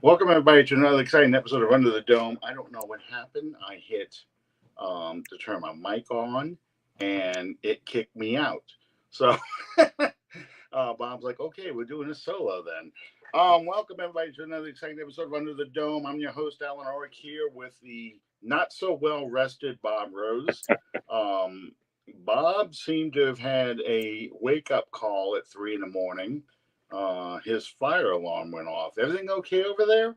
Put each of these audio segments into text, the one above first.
Welcome everybody to another exciting episode of Under the Dome. I don't know what happened. I hit to turn my mic on, and it kicked me out. So Bob's like, "Okay, we're doing a solo then." Welcome everybody to another exciting episode of Under the Dome. I'm your host Alan Ulrich here with the not so well rested Bob Rose. Bob seemed to have had a wake up call at 3 in the morning. His fire alarm went off. Everything okay over there?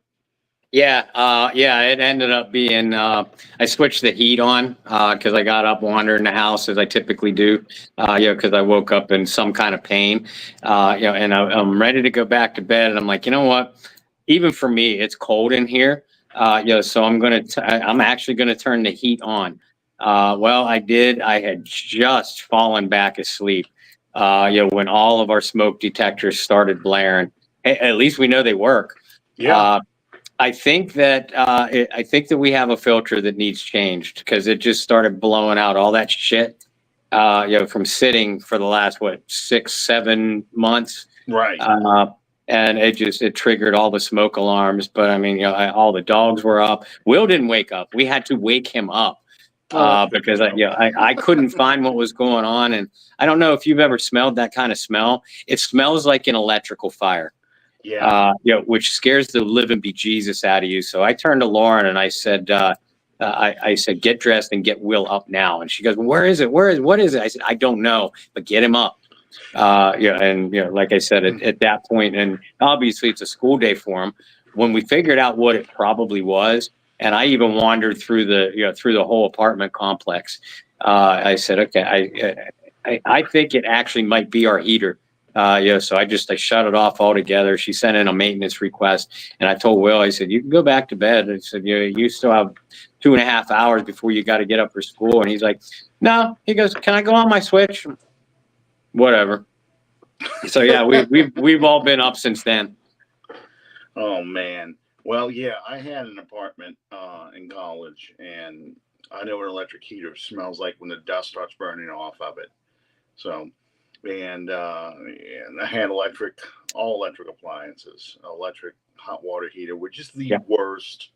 Yeah, it ended up being I switched the heat on because I got up wandering the house as I typically do, because I woke up in some kind of pain, and I'm ready to go back to bed, and I'm like, you know what? Even for me, it's cold in here, so I'm actually gonna turn the heat on. Well, I did. I had just fallen back asleep, when all of our smoke detectors started blaring. Hey, at least we know they work. Yeah. I think that we have a filter that needs changed because it just started blowing out all that shit. From sitting for the last 6-7 months. Right. And it triggered all the smoke alarms. But I mean, all the dogs were up. Will didn't wake up. We had to wake him up because I couldn't find what was going on. And I don't know if you've ever smelled that kind of smell. It smells like an electrical fire. Yeah. Which scares the living bejesus out of you. So I turned to Lauren and I said, I said, get dressed and get Will up now. And she goes, well, where is it? What is it? I said, I don't know, but get him up. Like I said, at that point, and obviously it's a school day for him. When we figured out what it probably was, and I even wandered through the whole apartment complex. I said, okay, I think it actually might be our heater. So I shut it off altogether. She sent in a maintenance request, and I told Will, I said, you can go back to bed. I said, you still have 2.5 hours before you got to get up for school. And he's like, no. He goes, can I go on my switch? Whatever. So yeah, we've all been up since then. Oh man. Well, yeah, I had an apartment in college, and I know what an electric heater smells like when the dust starts burning off of it. So. And I had all electric appliances, electric hot water heater, which is the worst.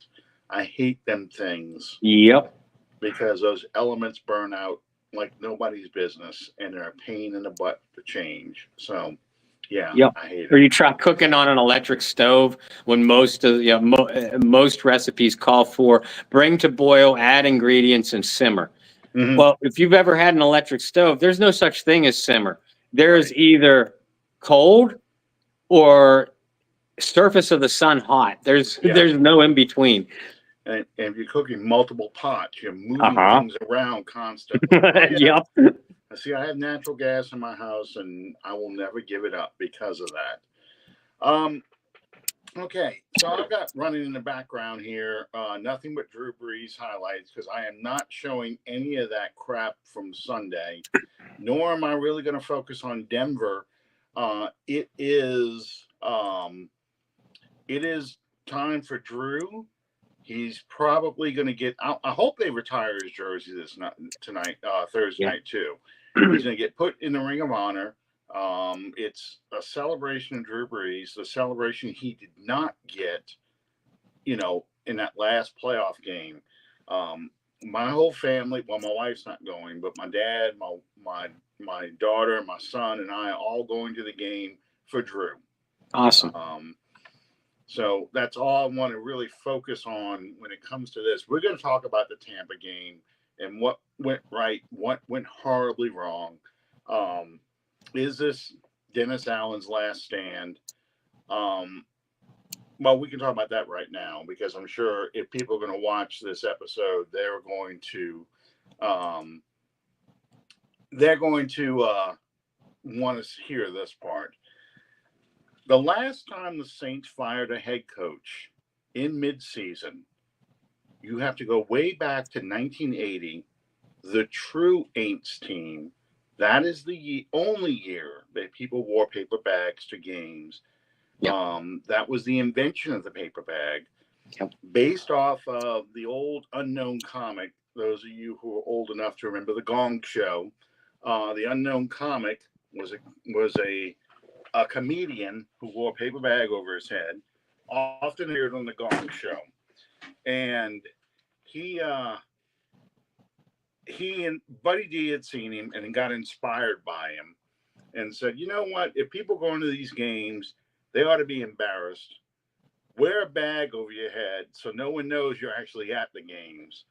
I hate them things. Yep. Because those elements burn out like nobody's business, and they're a pain in the butt to change. So, yeah, yep. I hate it. Or you try cooking on an electric stove when most recipes call for bring to boil, add ingredients, and simmer. Mm-hmm. Well, if you've ever had an electric stove, there's no such thing as simmer. There is either cold or surface of the sun hot. There's no in between. And if you're cooking multiple pots, you're moving things around constantly. Yep. See, I have natural gas in my house, and I will never give it up because of that. Okay, so I've got running in the background here, nothing but Drew Brees highlights, because I am not showing any of that crap from Sunday, nor am I really going to focus on Denver. It is time for Drew. He's probably going to get. I hope they retire his jersey tonight, Thursday night too. He's going to get put in the Ring of Honor. It's a celebration of Drew Brees, the celebration he did not get, in that last playoff game. My whole family, well, my wife's not going, but my dad, my daughter, my son, and I all going to the game for Drew. Awesome. So that's all I want to really focus on when it comes to this. We're going to talk about the Tampa game and what went right, what went horribly wrong. Is this Dennis Allen's last stand? Well, we can talk about that right now, because I'm sure if people are going to watch this episode, they're going to want to hear this part. The last time the Saints fired a head coach in midseason, you have to go way back to 1980, the true Aints team. That is the only year that people wore paper bags to games. Yep. That was the invention of the paper bag, based off of the old Unknown comic. Those of you who are old enough to remember the Gong Show, the Unknown comic was a comedian who wore a paper bag over his head, often appeared on the Gong Show, and he and Buddy D had seen him and got inspired by him, and said, "You know what? If people go into these games, they ought to be embarrassed. Wear a bag over your head so no one knows you're actually at the games."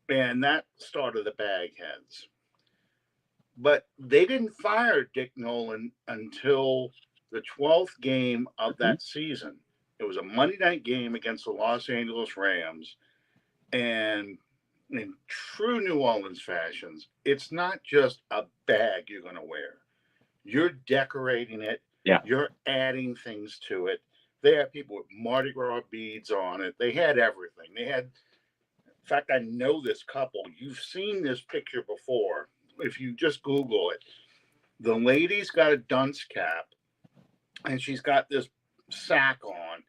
And that started the bag heads. But they didn't fire Dick Nolan until the 12th game of that season. It was a Monday night game against the Los Angeles Rams. And in true New Orleans fashions, it's not just a bag you're going to wear. You're decorating it. Yeah. You're adding things to it. They had people with Mardi Gras beads on it. They had everything. They had, in fact, I know this couple. You've seen this picture before. If you just Google it, the lady's got a dunce cap and she's got this sack on,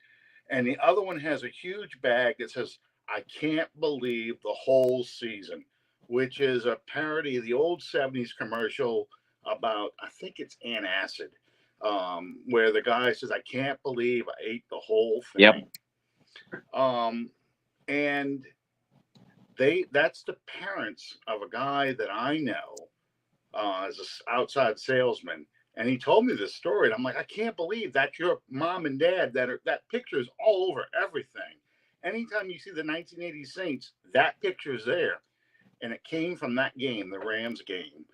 and the other one has a huge bag that says, "I can't believe the whole season," which is a parody of the old 70s commercial about, I think it's antacid, where the guy says, "I can't believe I ate the whole thing." Yep. And that's the parents of a guy that I know as an outside salesman. And he told me this story. And I'm like, I can't believe that's your mom and dad. That picture is all over everything. Anytime you see the 1980 Saints, that picture is there. And it came from that game, the Rams game.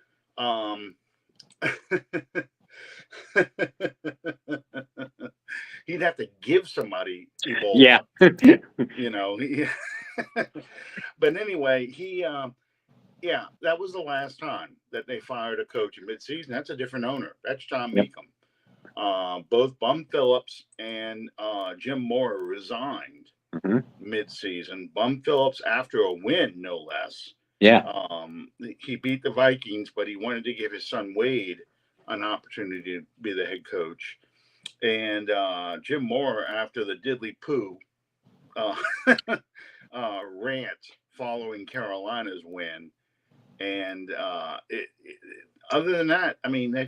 He'd have to give somebody Ebola. Yeah. You know. But anyway, that was the last time that they fired a coach in midseason. That's a different owner. That's Tom Meekum. Both Bum Phillips and Jim Mora resigned midseason. Bum Phillips, after a win, no less. Yeah. He beat the Vikings, but he wanted to give his son Wade an opportunity to be the head coach. And Jim Mora, after the diddly poo rant following Carolina's win. And other than that, I mean, they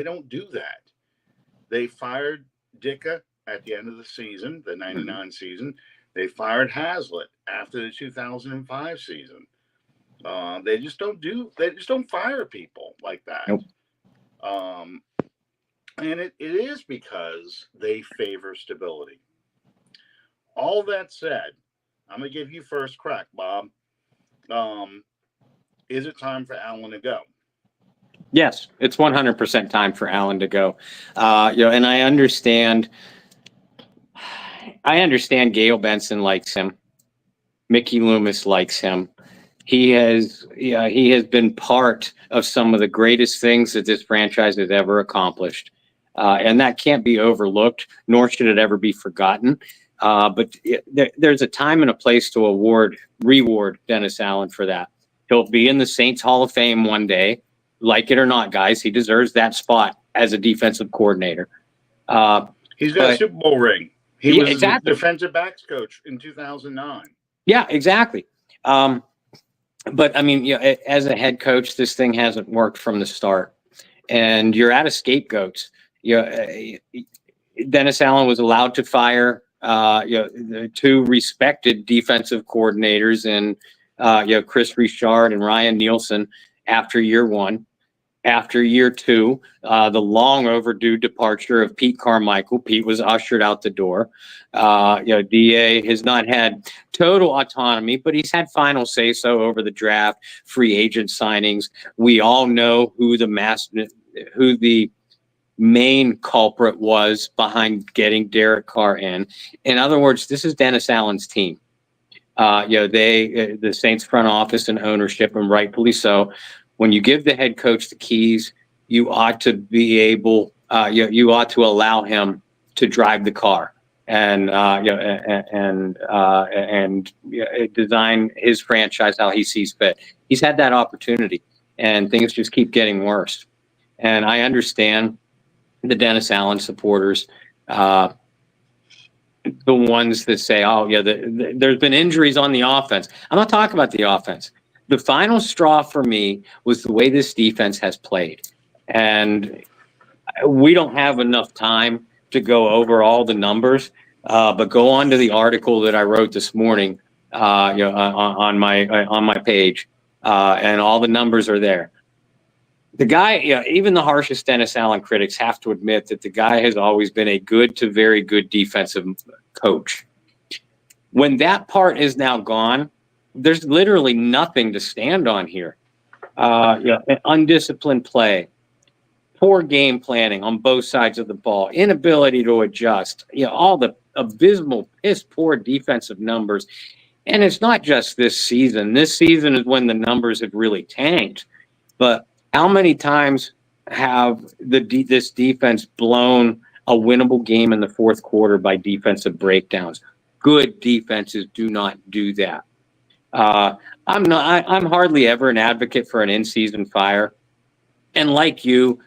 don't do that. They fired Ditka at the end of the season, the 99 season. They fired Hazlitt after the 2005 season. They just don't fire people like that. Nope. And it is because they favor stability. All that said, I'm going to give you first crack, Bob. Is it time for Allen to go? Yes, it's 100% time for Allen to go. And I understand Gail Benson likes him. Mickey Loomis likes him. He has been part of some of the greatest things that this franchise has ever accomplished. And that can't be overlooked, nor should it ever be forgotten. But there's a time and a place to reward Dennis Allen for that. He'll be in the Saints Hall of Fame one day. Like it or not, guys, he deserves that spot as a defensive coordinator. He's got a Super Bowl ring. He was exactly. the defensive backs coach in 2009. Yeah, exactly. But I mean, as a head coach, this thing hasn't worked from the start, and you're out of scapegoats. Dennis Allen was allowed to fire the two respected defensive coordinators and Chris Richard and Ryan Nielsen after year one. After year two, the long overdue departure of Pete Carmichael. Pete was ushered out the door. DA has not had total autonomy, but he's had final say-so over the draft, free agent signings. We all know who the main culprit was behind getting Derek Carr in. In other words, this is Dennis Allen's team. The Saints front office and ownership, and rightfully so. When you give the head coach the keys, you ought to be able, you ought to allow him to drive the car and design his franchise how he sees fit. He's had that opportunity, and things just keep getting worse. And I understand the Dennis Allen supporters, the ones that say, "Oh, yeah, there's been injuries on the offense." I'm not talking about the offense. The final straw for me was the way this defense has played. And we don't have enough time to go over all the numbers. But go on to the article that I wrote this morning, on my page, and all the numbers are there. The guy, even the harshest Dennis Allen critics have to admit that the guy has always been a good to very good defensive coach. When that part is now gone, there's literally nothing to stand on here. Undisciplined play, poor game planning on both sides of the ball, inability to adjust, all the abysmal, piss poor defensive numbers. And it's not just this season. This season is when the numbers have really tanked. But how many times have this defense blown a winnable game in the fourth quarter by defensive breakdowns? Good defenses do not do that. I'm hardly ever an advocate for an in-season fire. And like you,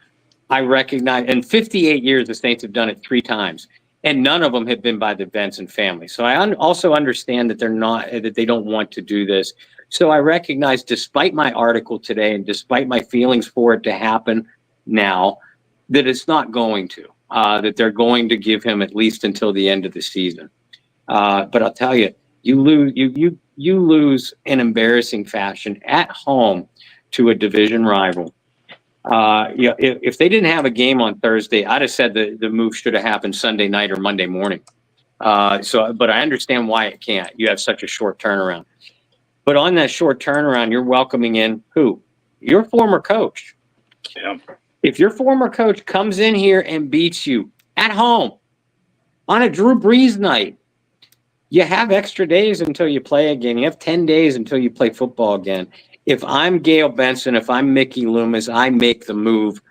I recognize in 58 years, the Saints have done it 3 times, and none of them have been by the Benson family. So I also understand that they don't want to do this. So I recognize, despite my article today and despite my feelings for it to happen now, that it's not going to, that they're going to give him at least until the end of the season. But I'll tell you, you lose in embarrassing fashion at home to a division rival. If they didn't have a game on Thursday, I'd have said the move should have happened Sunday night or Monday morning. But I understand why it can't. You have such a short turnaround. But on that short turnaround, you're welcoming in who? Your former coach. Yeah. If your former coach comes in here and beats you at home on a Drew Brees night, you have extra days until you play again. You have 10 days until you play football again. If I'm Gail Benson, if I'm Mickey Loomis, I make the move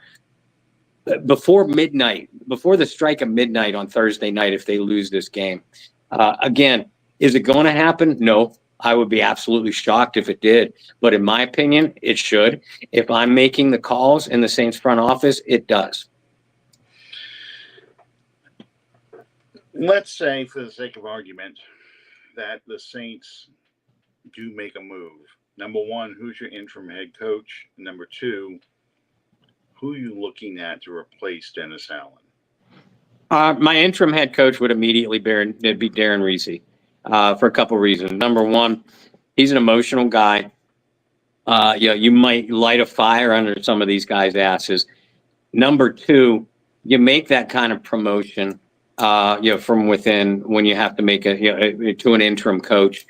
before midnight, before the strike of midnight on Thursday night if they lose this game. Again, is it going to happen? No. I would be absolutely shocked if it did. But in my opinion, it should. If I'm making the calls in the Saints front office, it does. Let's say, for the sake of argument, that the Saints do make a move. Number one, who's your interim head coach? Number two, who are you looking at to replace Dennis Allen? My interim head coach would immediately be Darren Reese, for a couple of reasons. Number one, he's an emotional guy. You might light a fire under some of these guys' asses. Number two, you make that kind of promotion, from within when you have to make to an interim coach.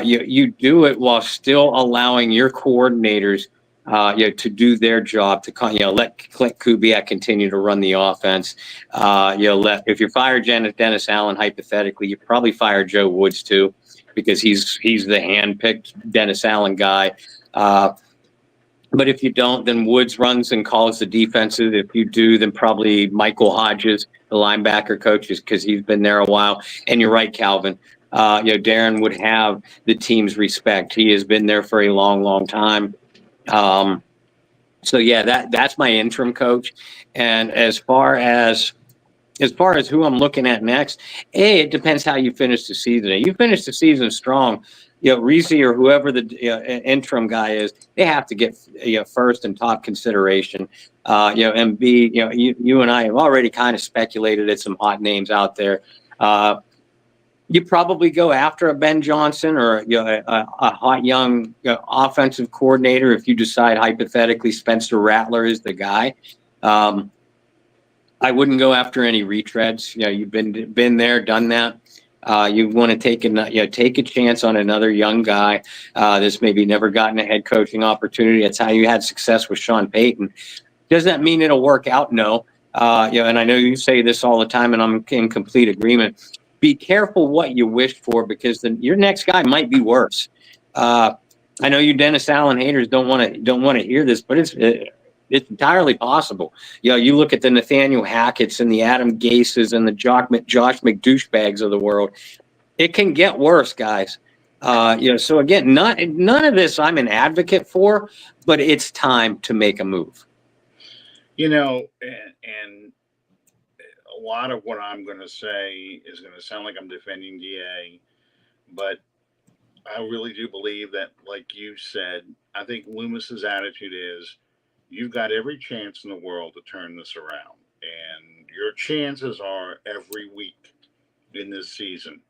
You do it while still allowing your coordinators, to do their job, to let Clint Kubiak continue to run the offense. If you fire Dennis Allen, hypothetically, you probably fire Joe Woods too, because he's the handpicked Dennis Allen guy. But if you don't, then Woods runs and calls the defenses. If you do, then probably Michael Hodges, the linebacker coach, because he's been there a while. And you're right, Calvin. Darren would have the team's respect. He has been there for a long, long time. So yeah, that's my interim coach. And as far as who I'm looking at next, it depends how you finish the season. If you finish the season strong, Reese or whoever the interim guy is, they have to get first and top consideration. And B, you and I have already kind of speculated at some hot names out there. You probably go after a Ben Johnson or a hot young offensive coordinator if you decide hypothetically Spencer Rattler is the guy. I wouldn't go after any retreads. You've been there, done that. You want to take a chance on another young guy that's maybe never gotten a head coaching opportunity. That's how you had success with Sean Payton. Does that mean it'll work out? No. And I know you say this all the time, and I'm in complete agreement. Be careful what you wish for, because your next guy might be worse. I know you Dennis Allen haters don't want to hear this, but it's entirely possible. You look at the Nathaniel Hackett's and the Adam Gases and the Josh McDouchebags of the world. It can get worse, guys. So again, none of this I'm an advocate for, but it's time to make a move. And a lot of what I'm going to say is going to sound like I'm defending DA, but I really do believe that, like you said, I think Loomis's attitude is, you've got every chance in the world to turn this around, and your chances are every week in this season.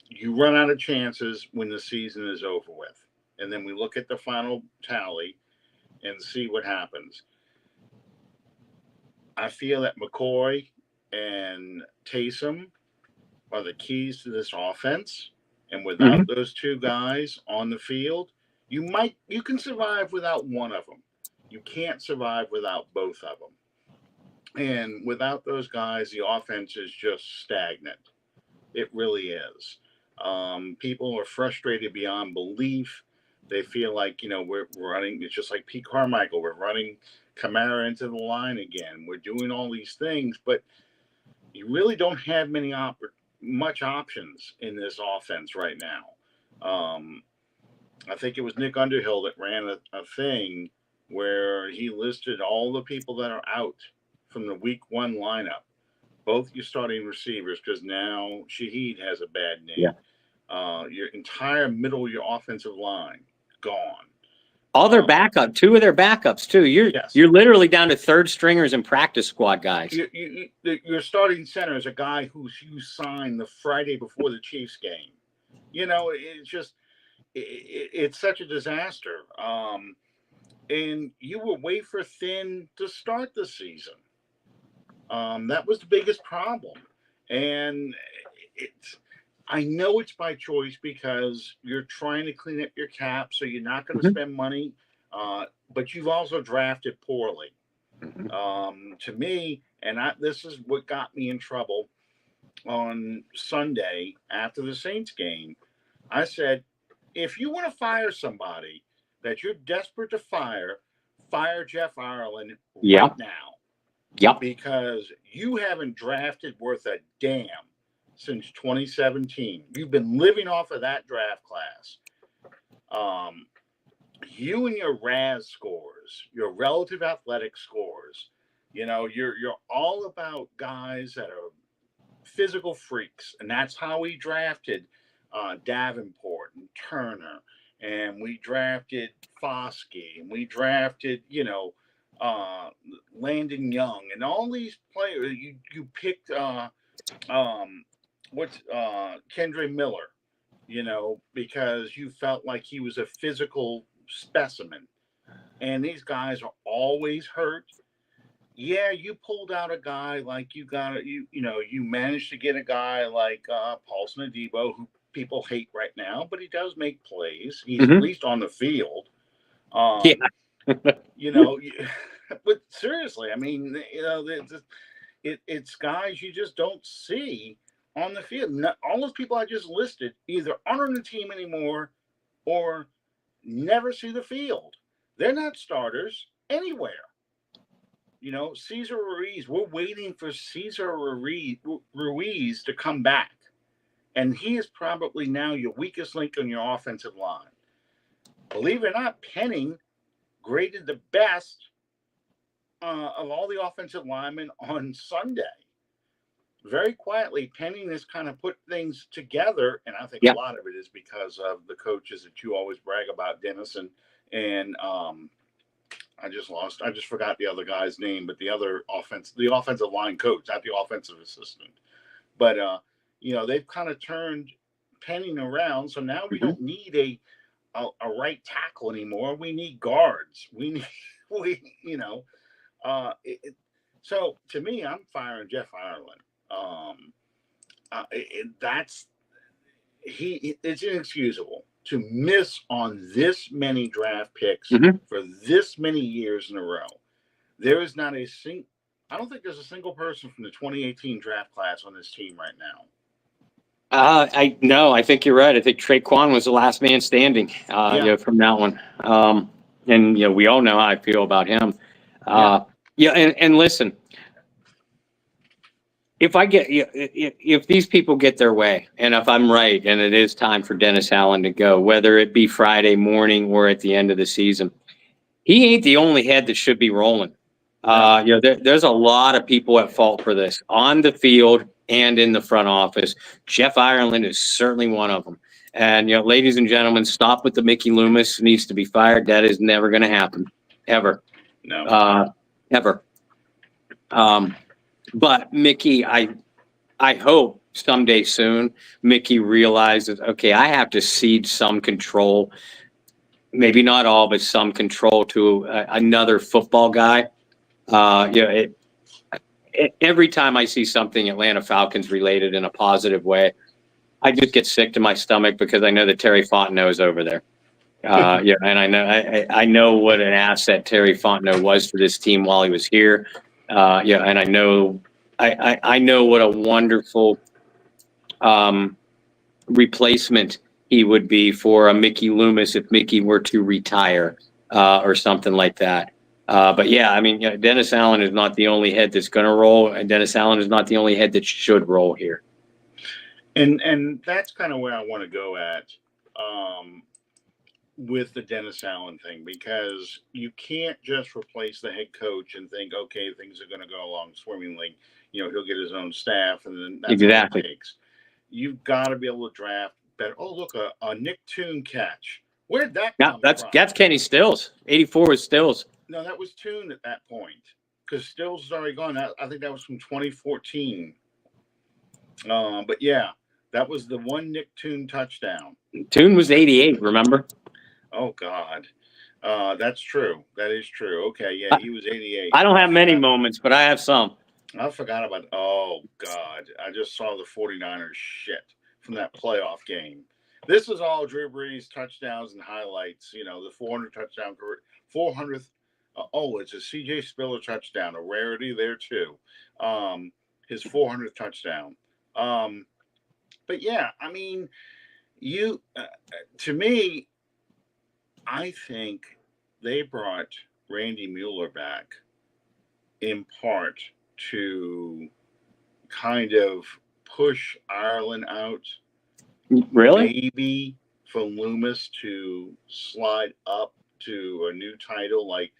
You run out of chances when the season is over with. And then we look at the final tally and see what happens. I feel that McCoy and Taysom are the keys to this offense. And without those two guys on the field, you can survive without one of them. You can't survive without both of them. And without those guys, the offense is just stagnant. It really is. People are frustrated beyond belief. They feel like, we're running, it's just like Pete Carmichael. We're running Kamara into the line again. We're doing all these things, but you really don't have much options in this offense right now. I think it was Nick Underhill that ran a thing where he listed all the people that are out from the week 1 lineup, both your starting receivers, because now Shaheed has a bad knee. Yeah. Your entire middle of your offensive line gone. All their backup, 2 of their backups too. You're literally down to third stringers and practice squad guys. Your starting center is a guy who you signed the Friday before the Chiefs game. It's just it's such a disaster. And you were wafer thin to start the season. That was the biggest problem. And I know it's by choice because you're trying to clean up your cap, so you're not going to spend money, but you've also drafted poorly. To me, and this is what got me in trouble on Sunday after the Saints game. I said, if you want to fire somebody that you're desperate to fire Jeff Ireland right now. Yep. Because you haven't drafted worth a damn since 2017. You've been living off of that draft class. You and your RAS scores, your relative athletic scores, you're all about guys that are physical freaks. And that's how we drafted Davenport and Turner. And we drafted Foskey. And we drafted, Landon Young. And all these players, you picked Kendre Miller, because you felt like he was a physical specimen. And these guys are always hurt. Yeah, you pulled out a guy like you managed to get a guy like Paulson Adebo, who people hate right now, but he does make plays. He's at least on the field. But seriously, I mean, it's guys you just don't see on the field. All those people I just listed either aren't on the team anymore or never see the field. They're not starters anywhere. Cesar Ruiz, we're waiting for Cesar Ruiz to come back. And he is probably now your weakest link on your offensive line. Believe it or not, Penning graded the best of all the offensive linemen on Sunday. Very quietly, Penning has kind of put things together, and I think a lot of it is because of the coaches that you always brag about, Dennison and I just forgot the other guy's name, but the offensive line coach, not the offensive assistant. But they've kind of turned Penning around, so now we don't need a right tackle anymore. We need guards. So to me, I'm firing Jeff Ireland. It's inexcusable to miss on this many draft picks for this many years in a row. There is not I don't think there's a single person from the 2018 draft class on this team right now. I think you're right. I think Traquan was the last man standing, from that one. And we all know how I feel about him. And listen, if these people get their way, and if I'm right, and it is time for Dennis Allen to go, whether it be Friday morning or at the end of the season, he ain't the only head that should be rolling. There's a lot of people at fault for this on the field and in the front office. Jeff Ireland is certainly one of them. And, ladies and gentlemen, stop with the Mickey Loomis needs to be fired. That is never going to happen, ever. No. Ever. But Mickey, I hope someday soon, Mickey realizes, okay, I have to cede some control, maybe not all, but some control to another football guy. Every time I see something Atlanta Falcons related in a positive way, I just get sick to my stomach because I know that Terry Fontenot is over there. And I know what an asset Terry Fontenot was for this team while he was here. And I know what a wonderful replacement he would be for a Mickey Loomis if Mickey were to retire or something like that. But yeah, I mean, Dennis Allen is not the only head that's going to roll, and Dennis Allen is not the only head that should roll here. And that's kind of where I want to go at with the Dennis Allen thing, because you can't just replace the head coach and think, okay, things are going to go along swimmingly. He'll get his own staff, and then that's exactly. all it takes. You've got to be able to draft better. Oh, look, a Nick Toon catch. Where'd that come from? That's Kenny Stills. 84 was Stills. No, that was Toon at that point, because Stills is already gone. I think that was from 2014. But yeah, that was the one Nick Toon touchdown. Toon was 88, remember? Oh, God. That's true. That is true. Okay, yeah, he was 88. I don't have many moments, but I have some. I forgot about – oh, God. I just saw the 49ers shit from that playoff game. This is all Drew Brees touchdowns and highlights. The 400 touchdown – 400th it's a C.J. Spiller touchdown, a rarity there too. His 400th touchdown. But, yeah, I mean, to me – I think they brought Randy Mueller back in part to kind of push Ireland out. Really? Maybe for Loomis to slide up to a new title like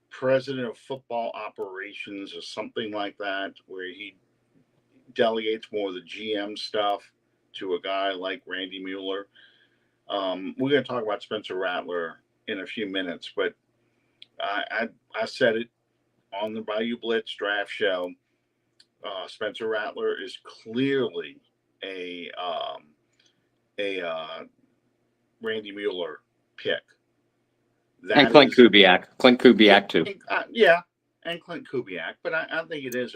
President of Football Operations or something like that, where he delegates more of the GM stuff to a guy like Randy Mueller. We're going to talk about Spencer Rattler in a few minutes, but I said it on the Bayou Blitz draft show. Spencer Rattler is clearly a Randy Mueller pick. And Clint Kubiak. Clint Kubiak too. Yeah, and Clint Kubiak. But I think it's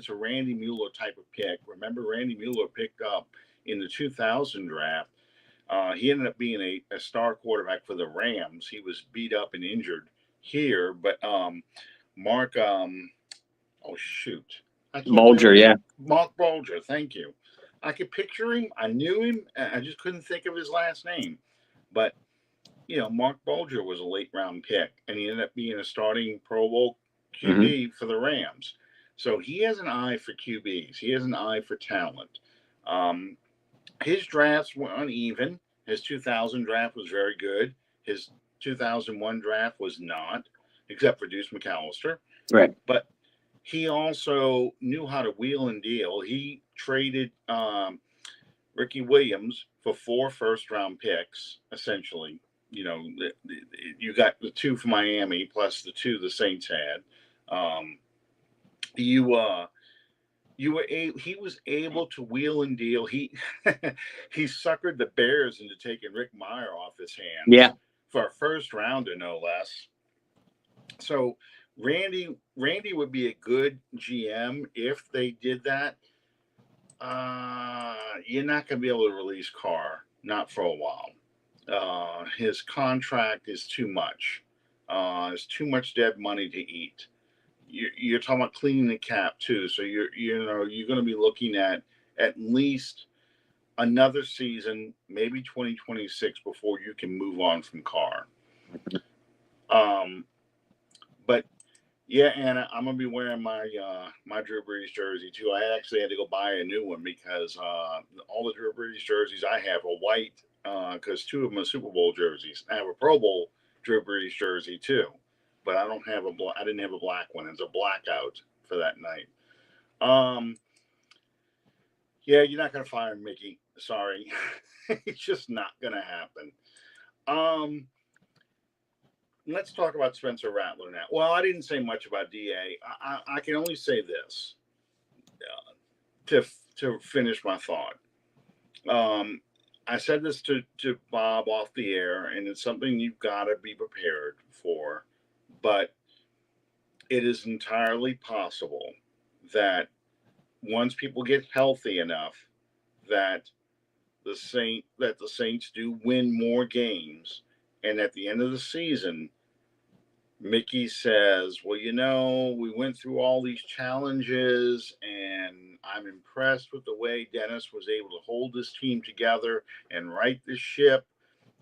a Randy Mueller type of pick. Remember, Randy Mueller picked up in the 2000 draft. He ended up being a star quarterback for the Rams. He was beat up and injured here, but Mark, Bulger, yeah. Mark Bulger, thank you. I could picture him. I knew him. I just couldn't think of his last name. But, Mark Bulger was a late round pick, and he ended up being a starting Pro Bowl QB for the Rams. So he has an eye for QBs. He has an eye for talent. His drafts were uneven. His 2000 draft was very good. His 2001 draft was not, except for Deuce McAllister. Right. But he also knew how to wheel and deal. He traded Ricky Williams for 4 first-round picks, essentially. You got the 2 from Miami plus the 2 the Saints had. He was able to wheel and deal. He suckered the Bears into taking Rick Meyer off his hands. Yeah. For a first rounder, no less. So Randy would be a good GM if they did that. You're not going to be able to release Carr, not for a while. His contract is too much. It's too much dead money to eat. You're talking about cleaning the cap too, so you're going to be looking at least another season, maybe 2026, before you can move on from Carr. But yeah, Anna, I'm gonna be wearing my Drew Brees jersey too. I actually had to go buy a new one because all the Drew Brees jerseys I have are white because 2 of them are Super Bowl jerseys. I have a Pro Bowl Drew Brees jersey too. But I don't have I didn't have a black one. It's a blackout for that night. Yeah, you're not gonna fire Mickey. Sorry. It's just not gonna happen. Let's talk about Spencer Rattler now. Well, I didn't say much about DA. I can only say this. to finish my thought. I said this to Bob off the air, and it's something you've got to be prepared for. But it is entirely possible that once people get healthy enough, that the Saints do win more games, and at the end of the season, Mickey says, well, we went through all these challenges, and I'm impressed with the way Dennis was able to hold this team together and right the ship,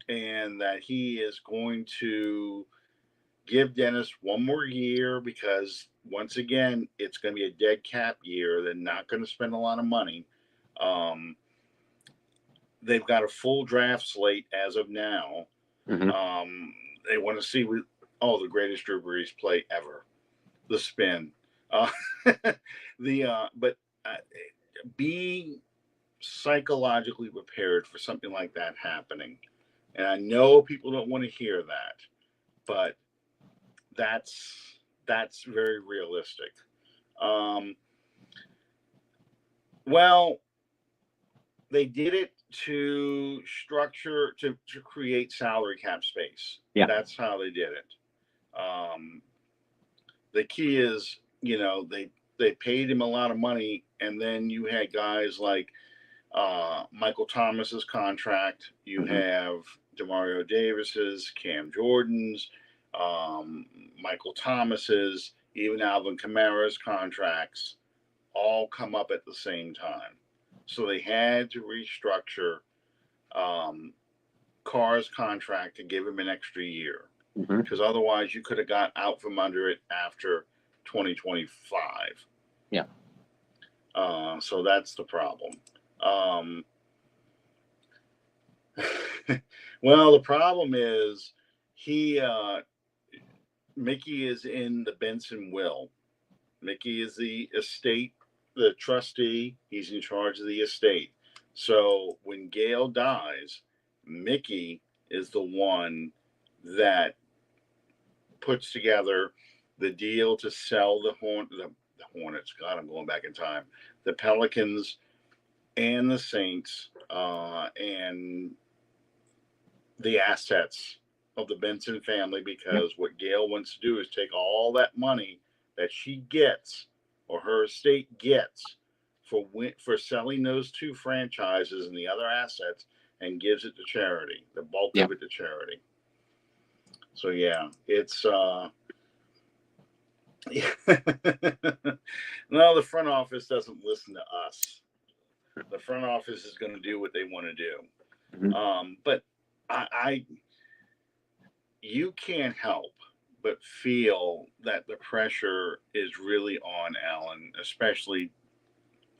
and that he is going to give Dennis one more year because, once again, it's going to be a dead cap year. They're not going to spend a lot of money. They've got a full draft slate as of now. Mm-hmm. They want to see the greatest Drew Brees play ever, the spin. But be psychologically prepared for something like that happening. And I know people don't want to hear that, but that's very realistic. Well, they did it to create salary cap space. Yeah. That's how they did it. The key is, they paid him a lot of money, and then you had guys like Michael Thomas's contract. You have Demario Davis's, Cam Jordan's, Michael Thomas's, even Alvin Kamara's contracts all come up at the same time. So they had to restructure Carr's contract to give him an extra year, because otherwise you could have got out from under it after 2025. Yeah. So that's the problem. Well, the problem is Mickey is in the Benson will. Mickey is the estate, the trustee. He's in charge of the estate. So when Gail dies, Mickey is the one that puts together the deal to sell the Hornets. God, I'm going back in time. The Pelicans and the Saints and the assets of the Benson family, because what Gail wants to do is take all that money that she gets, or her estate gets, for selling those two franchises and the other assets, and gives it to charity, the bulk of it to charity. So yeah, it's no, the front office doesn't listen to us. The front office is going to do what they want to do. But you can't help but feel that the pressure is really on Allen, especially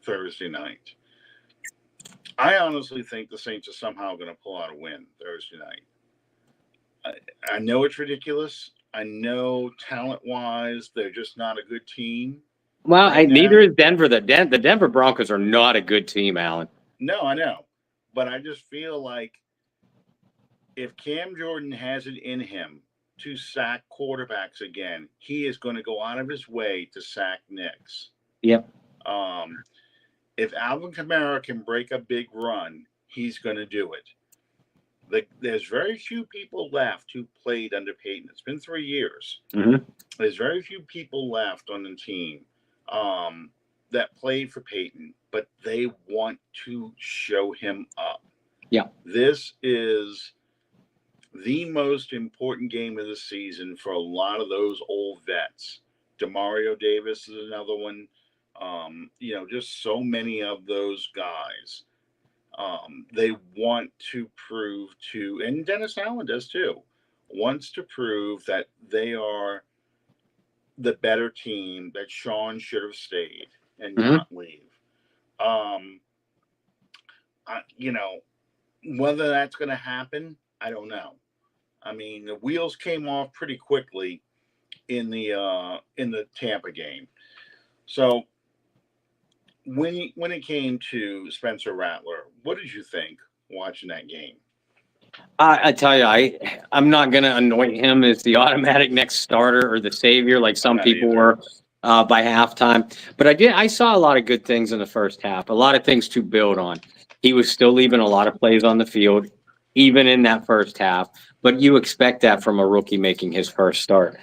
Thursday night. I honestly think the Saints are somehow going to pull out a win Thursday night. I know it's ridiculous. I know talent-wise, they're just not a good team. Well, neither is Denver. The Denver Broncos are not a good team, Alan. No, I know. But I just feel like if Cam Jordan has it in him to sack quarterbacks again, he is going to go out of his way to sack Knicks. Yep. If Alvin Kamara can break a big run, he's going to do it. There's very few people left who played under Payton. It's been 3 years. There's very few people left on the team that played for Payton, but they want to show him up. Yeah. This is the most important game of the season for a lot of those old vets. Demario Davis is another one. Just so many of those guys. They want to prove to, and Dennis Allen does too, wants to prove that they are the better team, that Sean should have stayed and not leave. Whether that's going to happen, I don't know. I mean, the wheels came off pretty quickly in the Tampa game. So when it came to Spencer Rattler, what did you think watching that game? I tell you, I'm not going to anoint him as the automatic next starter or the savior like some people were. by halftime. But I saw a lot of good things in the first half, a lot of things to build on. He was still leaving a lot of plays on the field, even in that first half. But you expect that from a rookie making his first start.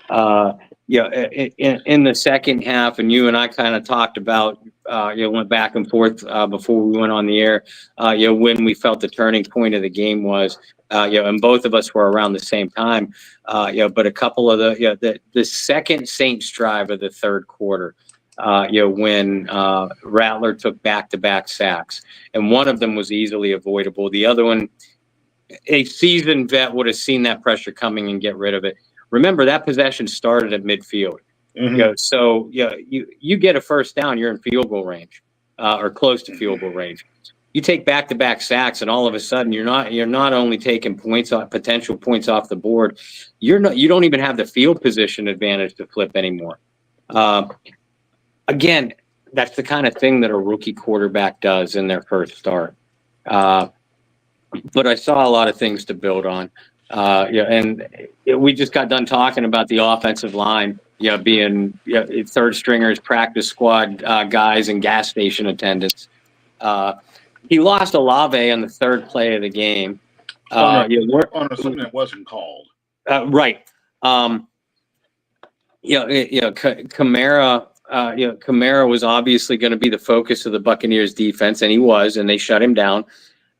Uh, in the second half, and you and I kind of talked about, went back and forth before we went on the air. When we felt the turning point of the game was, and both of us were around the same time. But a couple of the second Saints drive of the third quarter, when Rattler took back-to-back sacks, and one of them was easily avoidable. The other one, a seasoned vet would have seen that pressure coming and get rid of it. Remember, that possession started at midfield. Mhm. So you get a first down, you're in field goal range, or close to field goal range. You take back-to-back sacks, and all of a sudden you're not only taking potential points off the board, you don't even have the field position advantage to flip anymore. Again, that's the kind of thing that a rookie quarterback does in their first start. But I saw a lot of things to build on. And we just got done talking about the offensive line, being third stringers, practice squad guys, and gas station attendants. He lost Olave on the third play of the game. Something that wasn't called. Right. Kamara. Kamara was obviously going to be the focus of the Buccaneers defense, and he was, and they shut him down.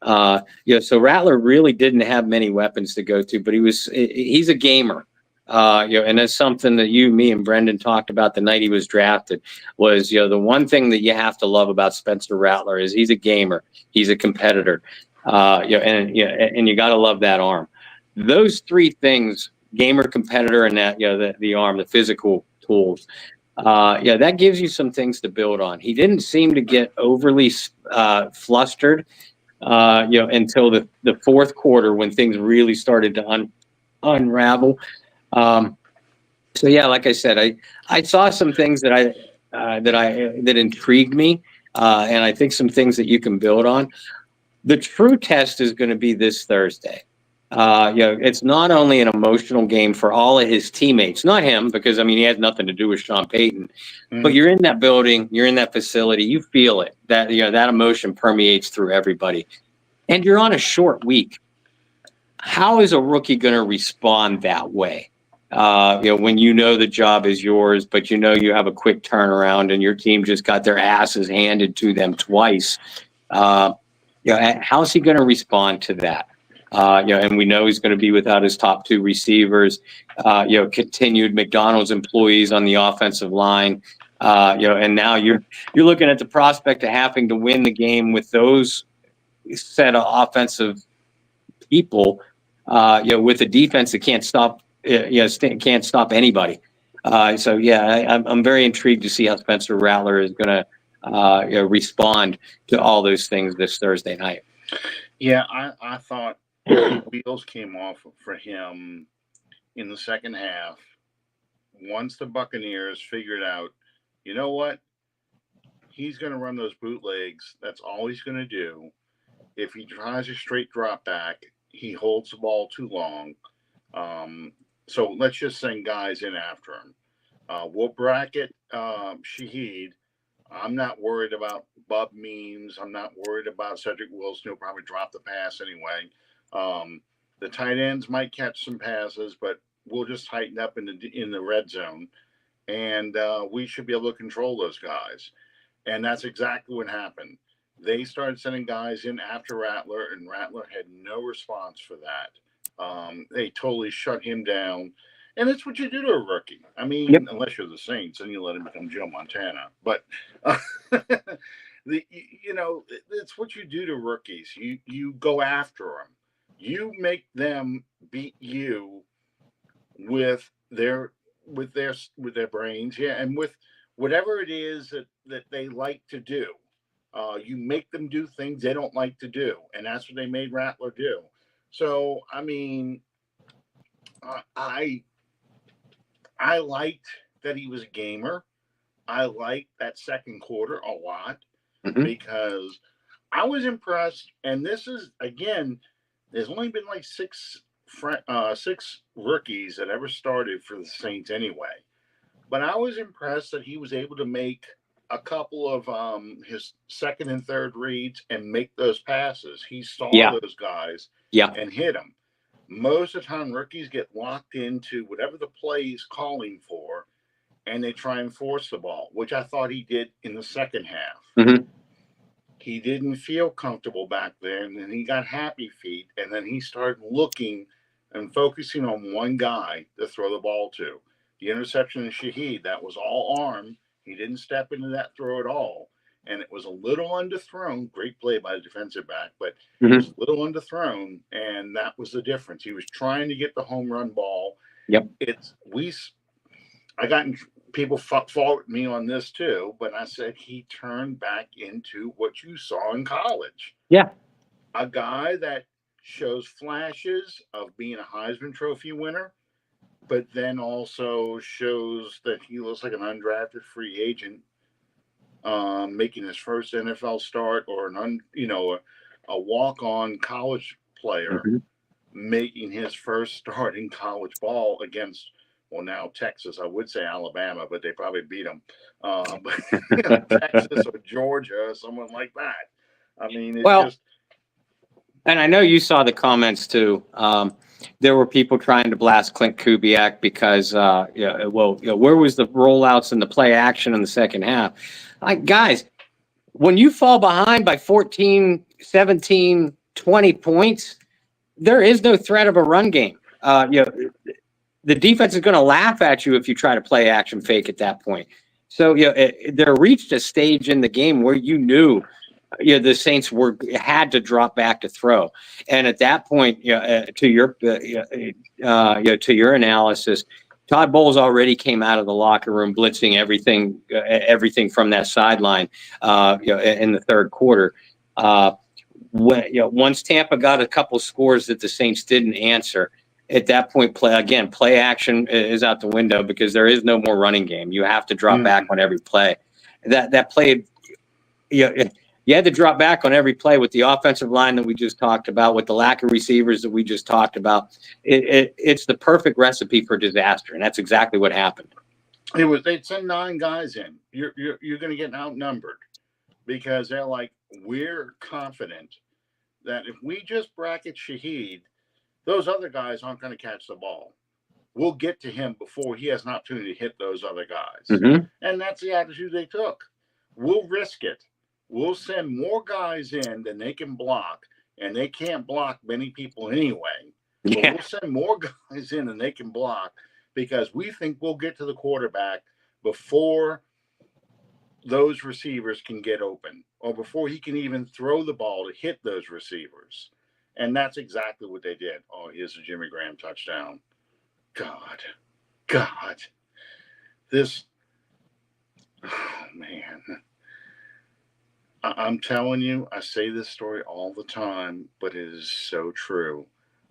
So Rattler really didn't have many weapons to go to, but he's a gamer. And that's something that me and Brendan talked about the night he was drafted was, the one thing that you have to love about Spencer Rattler is he's a gamer. He's a competitor. And you got to love that arm. Those three things, gamer, competitor, and that, the arm, the physical tools, that gives you some things to build on. He didn't seem to get overly flustered, until the fourth quarter when things really started to unravel. Like I said, I saw some things that intrigued me, and I think some things that you can build on. The true test is going to be this Thursday. It's not only an emotional game for all of his teammates, not him, because he had nothing to do with Sean Payton, but you're in that building, you're in that facility, you feel it, that that emotion permeates through everybody, and you're on a short week. How is a rookie going to respond that way? When the job is yours, but you have a quick turnaround and your team just got their asses handed to them twice. How's he going to respond to that? And we know he's going to be without his top two receivers, continued McDonald's employees on the offensive line, and now you're looking at the prospect of having to win the game with those set of offensive people, with a defense that can't stop anybody. I'm very intrigued to see how Spencer Rattler is going to respond to all those things this Thursday night. Yeah, I thought wheels came off for him in the second half. Once the Buccaneers figured out, you know what? He's going to run those bootlegs. That's all he's going to do. If he tries a straight drop back, he holds the ball too long. So let's just send guys in after him. We'll bracket Shaheed. I'm not worried about Bub Means. I'm not worried about Cedric Wilson. He'll probably drop the pass anyway. The tight ends might catch some passes, but we'll just tighten up in the red zone, and we should be able to control those guys. And that's exactly what happened. They started sending guys in after Rattler, and Rattler had no response for that. They totally shut him down. And it's what you do to a rookie. Unless you're the Saints and you let him become Joe Montana. But, it's what you do to rookies. You go after them. You make them beat you with their brains, and with whatever it is that they like to do. You make them do things they don't like to do, and that's what they made Rattler do. So, I liked that he was a gamer. I liked that second quarter a lot, because I was impressed. And this is, again, there's only been like six rookies that ever started for the Saints anyway. But I was impressed that he was able to make a couple of his second and third reads and make those passes. He saw Yeah. those guys Yeah. and hit them. Most of the time, rookies get locked into whatever the play is calling for, and they try and force the ball, which I thought he did in the second half. Mm-hmm. He didn't feel comfortable back there, and then he got happy feet, and then he started looking and focusing on one guy to throw the ball to. The interception of Shaheed, that was all arm. He didn't step into that throw at all. And it was a little underthrown. Great play by the defensive back, but it was a little underthrown, and that was the difference. He was trying to get the home run ball. Yep. I got people fault me on this too, but I said he turned back into what you saw in college. Yeah. A guy that shows flashes of being a Heisman Trophy winner, but then also shows that he looks like an undrafted free agent, making his first NFL start, or a walk-on college player making his first start in college ball against, well, now Texas. I would say Alabama, but they probably beat them. But Texas or Georgia, or someone like that. I mean, it's just. And I know you saw the comments too. There were people trying to blast Clint Kubiak because, where was the rollouts and the play action in the second half? Like, guys, when you fall behind by 14, 17, 20 points, there is no threat of a run game. The defense is going to laugh at you if you try to play action fake at that point. So, there reached a stage in the game where you knew the Saints had to drop back to throw, and at that point, to your analysis, Todd Bowles already came out of the locker room blitzing everything from that sideline, in the third quarter. Once Tampa got a couple scores that the Saints didn't answer, at that point, play action is out the window because there is no more running game. You have to drop back on every play. That play, you had to drop back on every play with the offensive line that we just talked about, with the lack of receivers that we just talked about. It's the perfect recipe for disaster, and that's exactly what happened. They'd send 9 guys in. You're going to get outnumbered because they're like, we're confident that if we just bracket Shaheed, those other guys aren't going to catch the ball. We'll get to him before he has an opportunity to hit those other guys. And that's the attitude they took. We'll risk it. We'll send more guys in than they can block, and they can't block many people anyway. But we'll send more guys in than they can block because we think we'll get to the quarterback before those receivers can get open, or before he can even throw the ball to hit those receivers. And that's exactly what they did. Oh, here's a Jimmy Graham touchdown. God. This, oh, man. I'm telling you, I say this story all the time, but it is so true.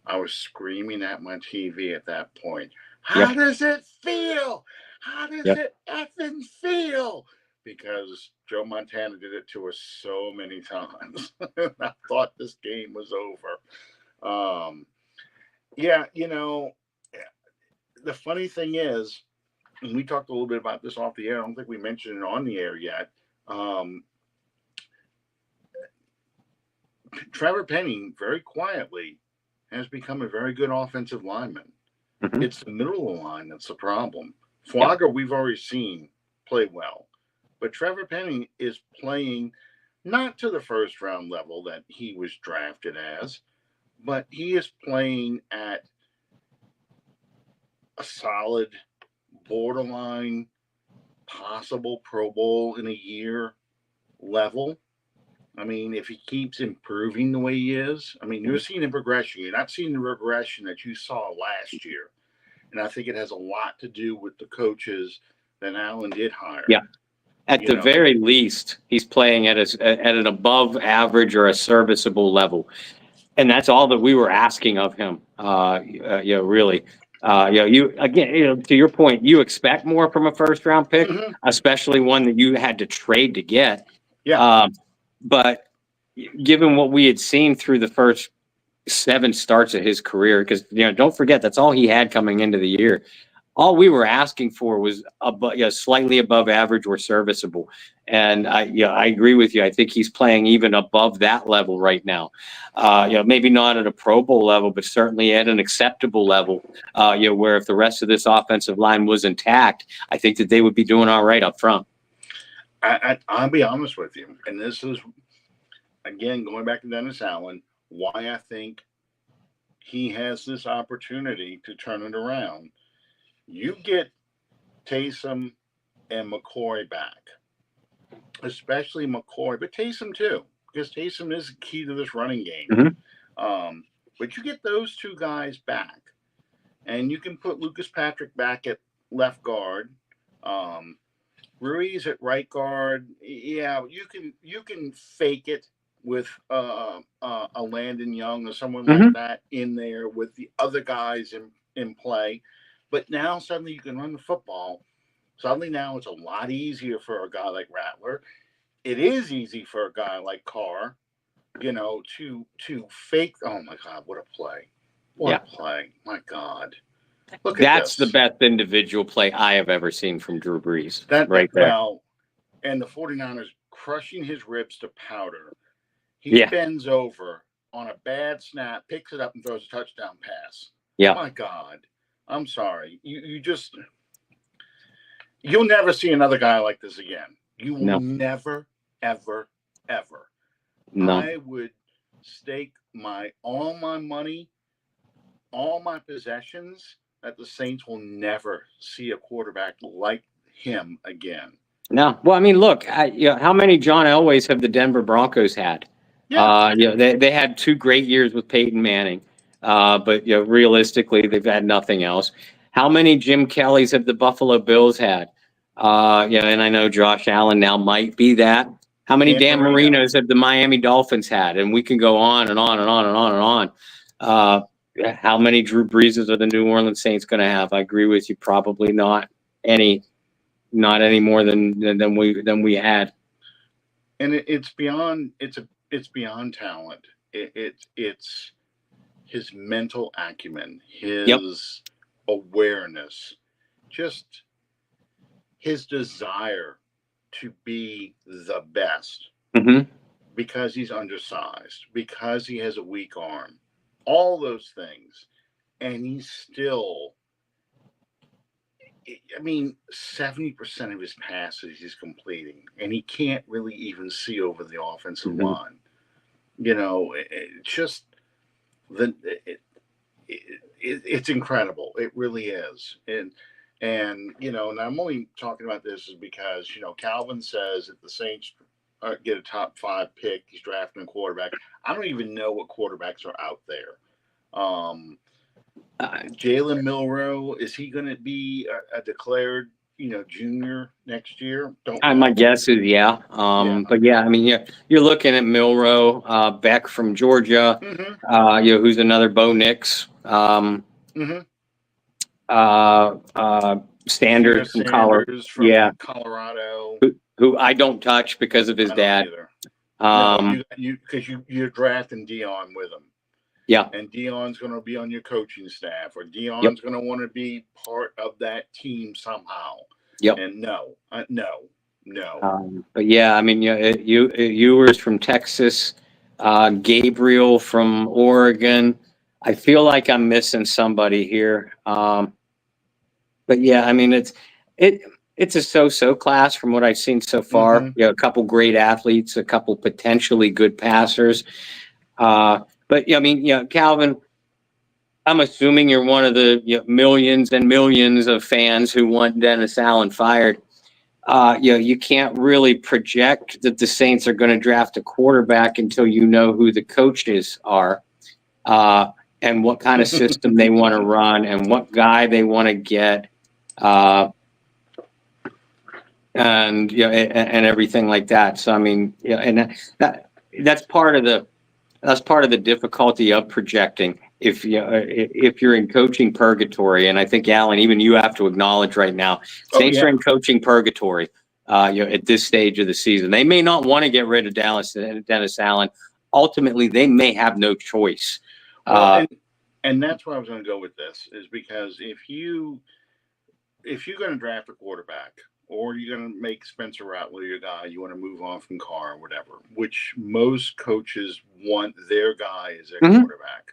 I was screaming at my TV at that point. How does it feel? How does it effing feel? Because Joe Montana did it to us so many times. I thought this game was over. The funny thing is, and we talked a little bit about this off the air. I don't think we mentioned it on the air yet. Trevor Penning, very quietly, has become a very good offensive lineman. It's the middle of the line that's the problem. Flogger, we've already seen play well. But Trevor Penning is playing not to the first round level that he was drafted as, but he is playing at a solid, borderline, possible Pro Bowl in a year level. I mean, if he keeps improving the way he is, I mean, you're seeing a progression. You're not seeing the regression that you saw last year. And I think it has a lot to do with the coaches that Allen did hire. Yeah. At the very least, he's playing at an above average or a serviceable level. And that's all that we were asking of him. Really. To your point, you expect more from a first round pick, especially one that you had to trade to get. But given what we had seen through the first 7 starts of his career, because don't forget that's all he had coming into the year. all we were asking for was slightly above average or serviceable. And I agree with you. I think he's playing even above that level right now. Maybe not at a Pro Bowl level, but certainly at an acceptable level. Where if the rest of this offensive line was intact, I think that they would be doing all right up front. I'll be honest with you, and this is again going back to Dennis Allen, why I think he has this opportunity to turn it around. You get Taysom and McCoy back, especially McCoy, but Taysom too, because Taysom is key to this running game. Mm-hmm. But you get those two guys back, and you can put Lucas Patrick back at left guard. Ruiz at right guard. Yeah, you can fake it with a Landon Young or someone like that in there with the other guys in play. But now suddenly you can run the football. Suddenly now it's a lot easier for a guy like Rattler. It is easy for a guy like Carr, to fake. Oh my God, what a play! What a play! My God. That's the best individual play I have ever seen from Drew Brees. Right there. Well, and the 49ers crushing his ribs to powder. He bends over on a bad snap, picks it up, and throws a touchdown pass. Yeah. My God. I'm sorry. You'll never see another guy like this again. You will never, ever, ever. No. I would stake all my money, all my possessions that the Saints will never see a quarterback like him again. No. Well, I mean, look, how many John Elways have the Denver Broncos had? Yeah. They had 2 great years with Peyton Manning. But realistically, they've had nothing else. How many Jim Kellys have the Buffalo Bills had? And I know Josh Allen now might be that. How many Dan Marinos have the Miami Dolphins had? And we can go on and on and on and on and on. How many Drew Breeses are the New Orleans Saints going to have? I agree with you. Probably not any more than we had. And it's beyond beyond talent. It's his mental acumen, his awareness, just his desire to be the best because he's undersized, because he has a weak arm, all those things. And he's still, 70% of his passes he's completing, and he can't really even see over the offensive line. It's incredible. It really is. And I'm only talking about this is because, Calvin says if the Saints get a top 5 pick, he's drafting a quarterback. I don't even know what quarterbacks are out there. Jalen Milroe, is he going to be a declared, junior next year? My guess is But you're looking at Milroe, Beck from Georgia, who's another Bo Nix, Sanders from Colorado, who I don't touch because of his dad. Because you're drafting Dion with him. Yeah. And Dion's going to be on your coaching staff, or Dion's going to want to be part of that team somehow. Yep. And no. But Ewers from Texas, Gabriel from Oregon. I feel like I'm missing somebody here. But it's a so-so class from what I've seen so far. A couple great athletes, a couple potentially good passers. But Calvin, I'm assuming you're one of the millions and millions of fans who want Dennis Allen fired. You can't really project that the Saints are going to draft a quarterback until you know who the coaches are, and what kind of system they want to run, and what guy they want to get, and everything like that. So and that's part of the difficulty of projecting. If you're in coaching purgatory, and I think Alan, even you have to acknowledge right now, Saints are in coaching purgatory. At this stage of the season, they may not want to get rid of Dennis Allen. Ultimately, they may have no choice. And that's where I was going to go with this, is because if you if you're going to draft a quarterback, or you're going to make Spencer Rattler your guy, you want to move on from Carr or whatever, which most coaches want their guy as their quarterback.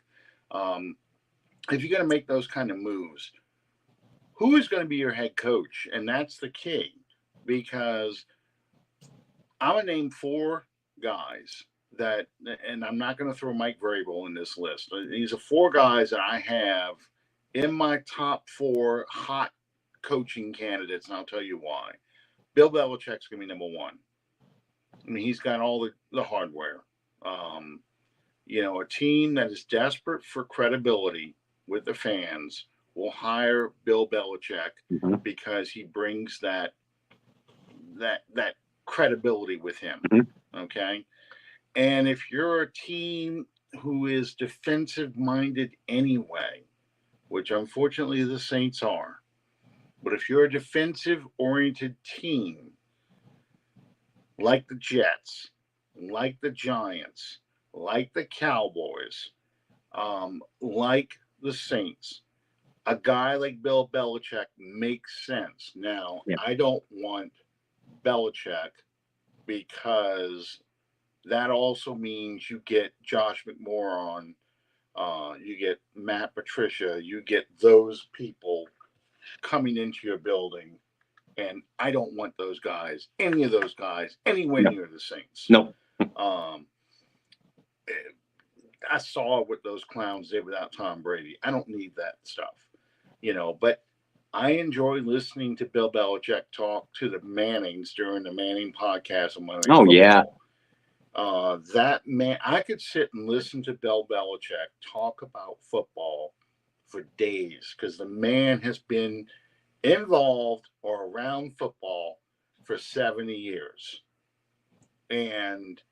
If you're going to make those kind of moves, who is going to be your head coach? And that's the key, because I'm going to name 4 guys that, and I'm not going to throw Mike Vrabel in this list. These are 4 guys that I have in my top 4 hot coaching candidates, and I'll tell you why. Bill Belichick's going to be number 1. I mean, he's got all the hardware. A team that is desperate for credibility with the fans will hire Bill Belichick because he brings that credibility with him. Okay. And if you're a team who is defensive minded anyway, which unfortunately the Saints are, but if you're a defensive oriented team like the Jets, like the Giants, like the Cowboys, like the Saints, a guy like Bill Belichick makes sense. Now, I don't want Belichick, because that also means you get Josh McMorron, you get Matt Patricia, you get those people coming into your building, and I don't want those guys, any of those guys, anywhere near the Saints. No. I saw what those clowns did without Tom Brady. I don't need that stuff, but I enjoy listening to Bill Belichick talk to the Mannings during the Manning podcast on Monday Night Football. Yeah. That man, I could sit and listen to Bill Belichick talk about football for days, because the man has been involved or around football for 70 years. And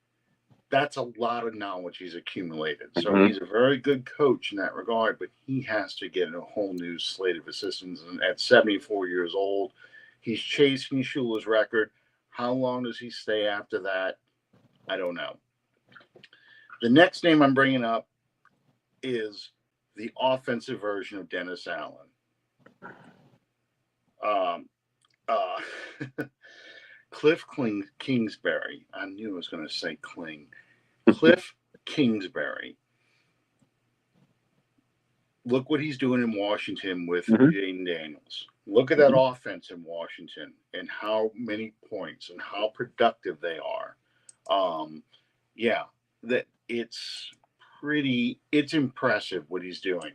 that's a lot of knowledge he's accumulated. So he's a very good coach in that regard, but he has to get a whole new slate of assistants. And at 74 years old, he's chasing Shula's record. How long does he stay after that? I don't know. The next name I'm bringing up is the offensive version of Dennis Allen. Cliff Kingsbury. I knew I was going to say Kling. Cliff Kingsbury. Look what he's doing in Washington with Jaden Daniels. Look at that offense in Washington and how many points and how productive they are. That it's impressive what he's doing.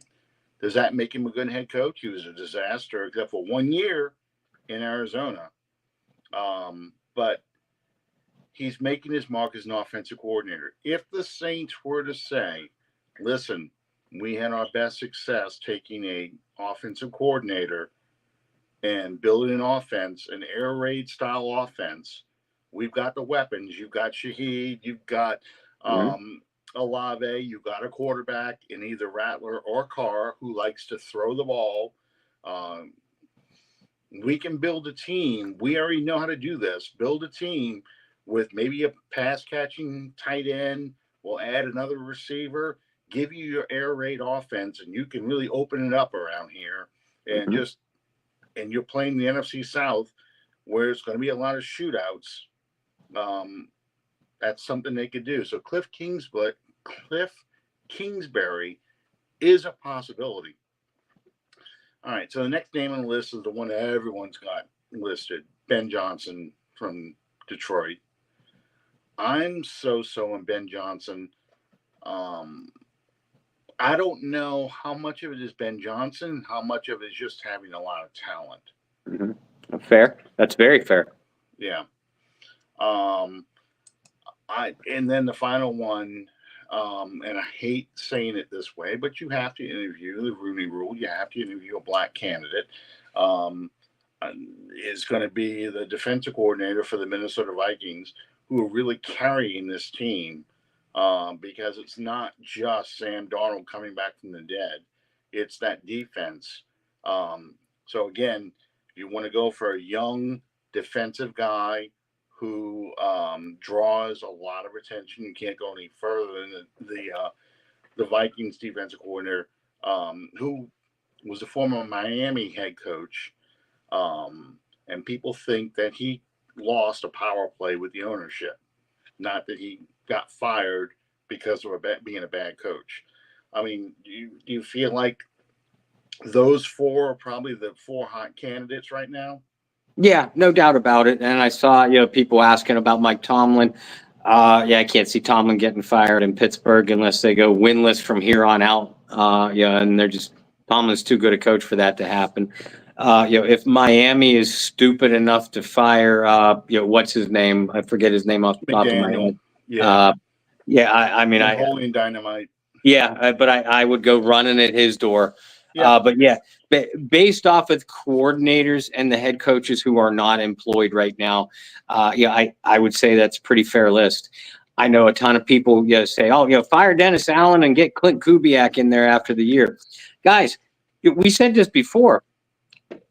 Does that make him a good head coach? He was a disaster except for 1 year in Arizona. But he's making his mark as an offensive coordinator. If the Saints were to say, listen, we had our best success taking a offensive coordinator and building an offense, an air raid style offense, we've got the weapons. You've got Shaheed, you've got Olave, you've got a quarterback in either Rattler or Carr who likes to throw the ball. We can build a team. We already know how to do this. Build a team with maybe a pass catching tight end. We'll add another receiver, give you your air raid offense, and you can really open it up around here. And and you're playing the NFC South, where it's going to be a lot of shootouts. That's something they could do. So Cliff Kingsbury is a possibility. All right, so the next name on the list is the one that everyone's got listed, Ben Johnson from Detroit. I'm so on Ben Johnson. I don't know how much of it is Ben Johnson, how much of it is just having a lot of talent. Fair. That's very fair. Yeah. And then the final one, and I hate saying it this way, but you have to interview the Rooney Rule. You have to interview a black candidate. Is going to be the defensive coordinator for the Minnesota Vikings, who are really carrying this team, because it's not just Sam Darnold coming back from the dead. It's that defense. So again, you want to go for a young defensive guy who draws a lot of attention. You can't go any further than the Vikings defensive coordinator, who was a former Miami head coach, And people think that he lost a power play with the ownership, not that he got fired because of being a bad coach. I mean, do you feel like those four are probably the four hot candidates right now? Yeah, no doubt about it. And I saw, people asking about Mike Tomlin. I can't see Tomlin getting fired in Pittsburgh unless they go winless from here on out. And Tomlin's too good a coach for that to happen. If Miami is stupid enough to fire, what's his name? I forget his name off the top of my McDaniel. head. Yeah. I mean, Napoleon Dynamite. Yeah, but I would go running at his door. Yeah. But yeah, based off of coordinators and the head coaches who are not employed right now, I would say that's a pretty fair list. I know a ton of people say, oh, fire Dennis Allen and get Clint Kubiak in there after the year. Guys, we said this before.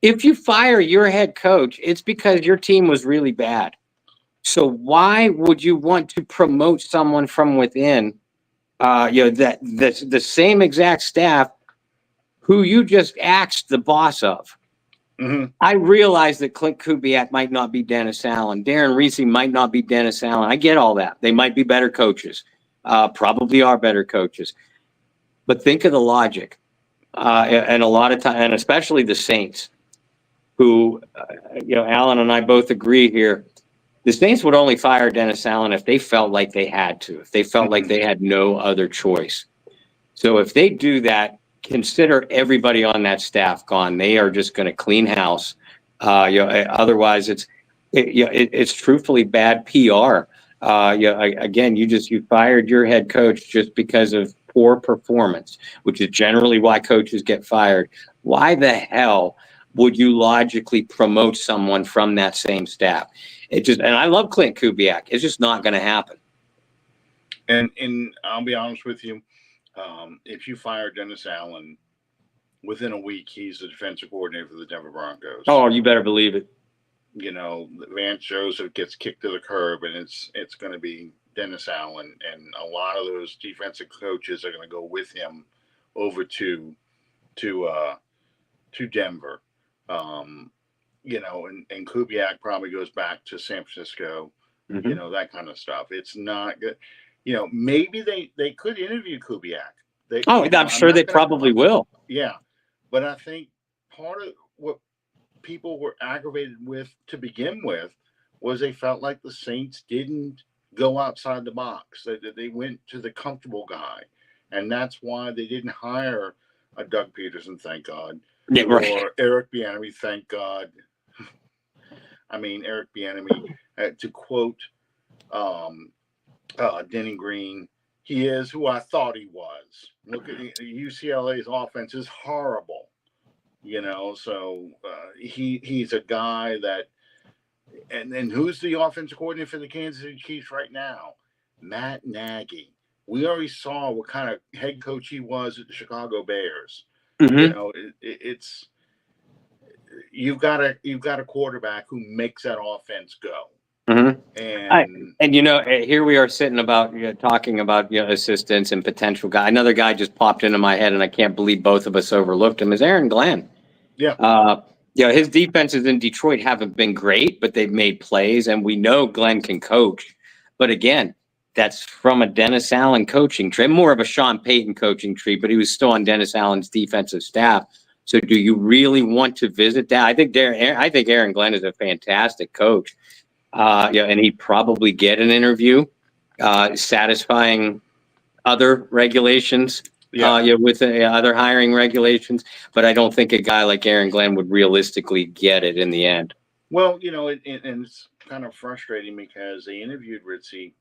If you fire your head coach, it's because your team was really bad. So why would you want to promote someone from within? That the same exact staff who you just axed the boss of. Mm-hmm. I realize that Clint Kubiak might not be Dennis Allen. Darren Reese might not be Dennis Allen. I get all that. They might be better coaches. Probably are better coaches. But think of the logic. And a lot of time, and especially the Saints, who, Allen and I both agree here. The Saints would only fire Dennis Allen if they felt like they had to, if they felt like they had no other choice. So if they do that, consider everybody on that staff gone. They are just going to clean house. Otherwise, it's truthfully bad PR. Again, you fired your head coach just because of poor performance, which is generally why coaches get fired. Why the hell would you logically promote someone from that same staff? And I love Clint Kubiak. It's just not going to happen. And I'll be honest with you. If you fire Dennis Allen, within a week, he's the defensive coordinator for the Denver Broncos. Oh, you better believe it. Vance Joseph gets kicked to the curb, and it's going to be Dennis Allen, and a lot of those defensive coaches are going to go with him over to Denver. And Kubiak probably goes back to San Francisco. Mm-hmm. That kind of stuff. It's not good. Maybe they could interview Kubiak. I'm sure they probably will. Yeah. But I think part of what people were aggravated with to begin with was they felt like the Saints didn't go outside the box. They went to the comfortable guy. And that's why they didn't hire a Doug Peterson, thank God. Yeah, right. Or Eric Bieniemy, thank God. I mean, Eric Bieniemy, to quote Denny Green, he is who I thought he was. Look at UCLA's offense is horrible, So he's a guy that, and who's the offensive coordinator for the Kansas City Chiefs right now? Matt Nagy. We already saw what kind of head coach he was at the Chicago Bears. Mm-hmm. It's you've got a quarterback who makes that offense go. Mm-hmm. And here we are sitting about talking about assistants and potential guy. Another guy just popped into my head, and I can't believe both of us overlooked him. Is Aaron Glenn? Yeah. His defenses in Detroit haven't been great, but they've made plays, and we know Glenn can coach. But again, that's from a Dennis Allen coaching tree, more of a Sean Payton coaching tree, but he was still on Dennis Allen's defensive staff. So do you really want to visit that? I think Aaron Glenn is a fantastic coach. And he'd probably get an interview, satisfying other regulations, with other hiring regulations. But I don't think a guy like Aaron Glenn would realistically get it in the end. Well, and it's kind of frustrating because they interviewed Ritzy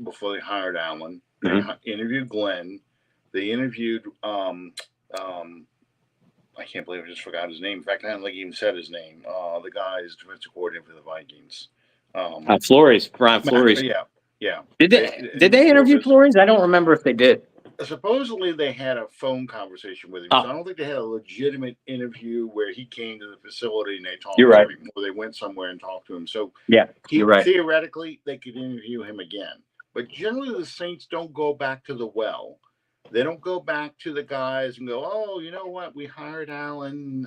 before they hired Allen. Mm-hmm. They interviewed Glenn. They interviewed I can't believe I just forgot his name. In fact, I don't think he even said his name. The guy is defensive coordinator for the Vikings. Flores, Brian Flores. Yeah. Did they interview Flores? I don't remember if they did. Supposedly they had a phone conversation with him. So I don't think they had a legitimate interview where he came to the facility and they talked to him, or they went somewhere and talked to him. So you're right. Theoretically, they could interview him again. But generally the Saints don't go back to the well. They don't go back to the guys and go, oh, you know what? We hired Allen.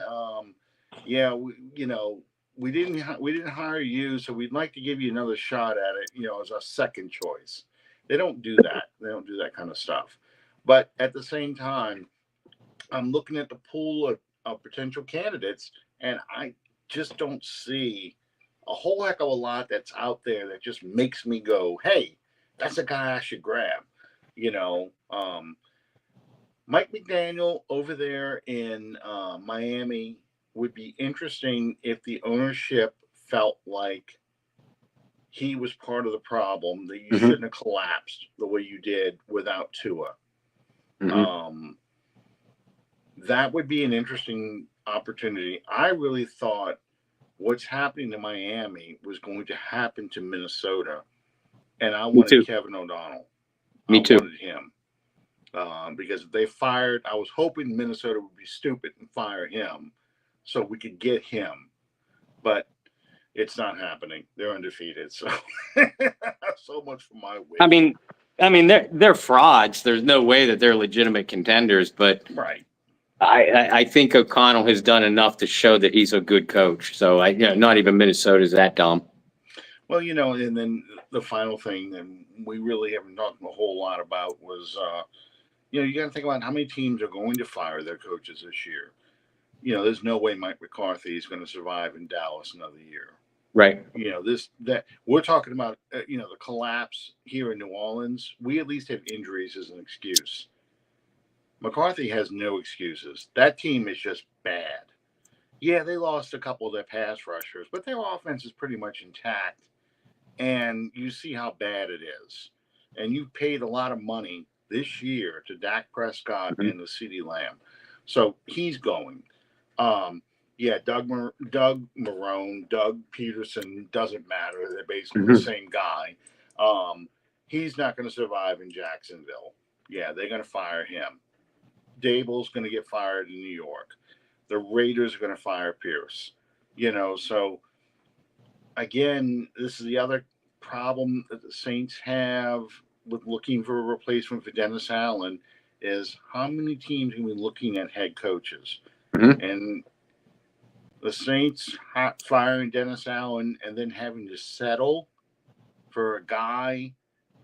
yeah, we didn't hire you, so we'd like to give you another shot at it, as a second choice. They don't do that. They don't do that kind of stuff. But at the same time, I'm looking at the pool of potential candidates, and I just don't see a whole heck of a lot that's out there that just makes me go, "Hey, that's a guy I should grab." Mike McDaniel over there in Miami would be interesting if the ownership felt like he was part of the problem, that you Mm-hmm. shouldn't have collapsed the way you did without Tua. Mm-hmm. That would be an interesting opportunity. I really thought what's happening to Miami was going to happen to Minnesota, and I Me wanted too. Kevin O'Donnell. I Me too. wanted him because if they fired, I was hoping Minnesota would be stupid and fire him so we could get him, but it's not happening. They're undefeated, so so much for my wish. I mean, they're frauds. There's no way that they're legitimate contenders, but Right. I think O'Connell has done enough to show that he's a good coach. So not even Minnesota's that dumb. Well, and then the final thing, and we really haven't talked a whole lot about, was you got to think about how many teams are going to fire their coaches this year. There's no way Mike McCarthy is going to survive in Dallas another year. Right. That we're talking about, the collapse here in New Orleans. We at least have injuries as an excuse. McCarthy has no excuses. That team is just bad. Yeah, they lost a couple of their pass rushers, but their offense is pretty much intact. And you see how bad it is. And you paid a lot of money this year to Dak Prescott Mm-hmm. and the CeeDee Lamb. So he's going. Yeah, Doug Marrone, Doug Peterson, doesn't matter. They're basically the same guy. He's not going to survive in Jacksonville. Yeah, they're going to fire him. Dable's going to get fired in New York. The Raiders are going to fire Pierce. So again, this is the other problem that the Saints have with looking for a replacement for Dennis Allen is how many teams are we looking at head coaches? Mm-hmm. And the Saints firing Dennis Allen and then having to settle for a guy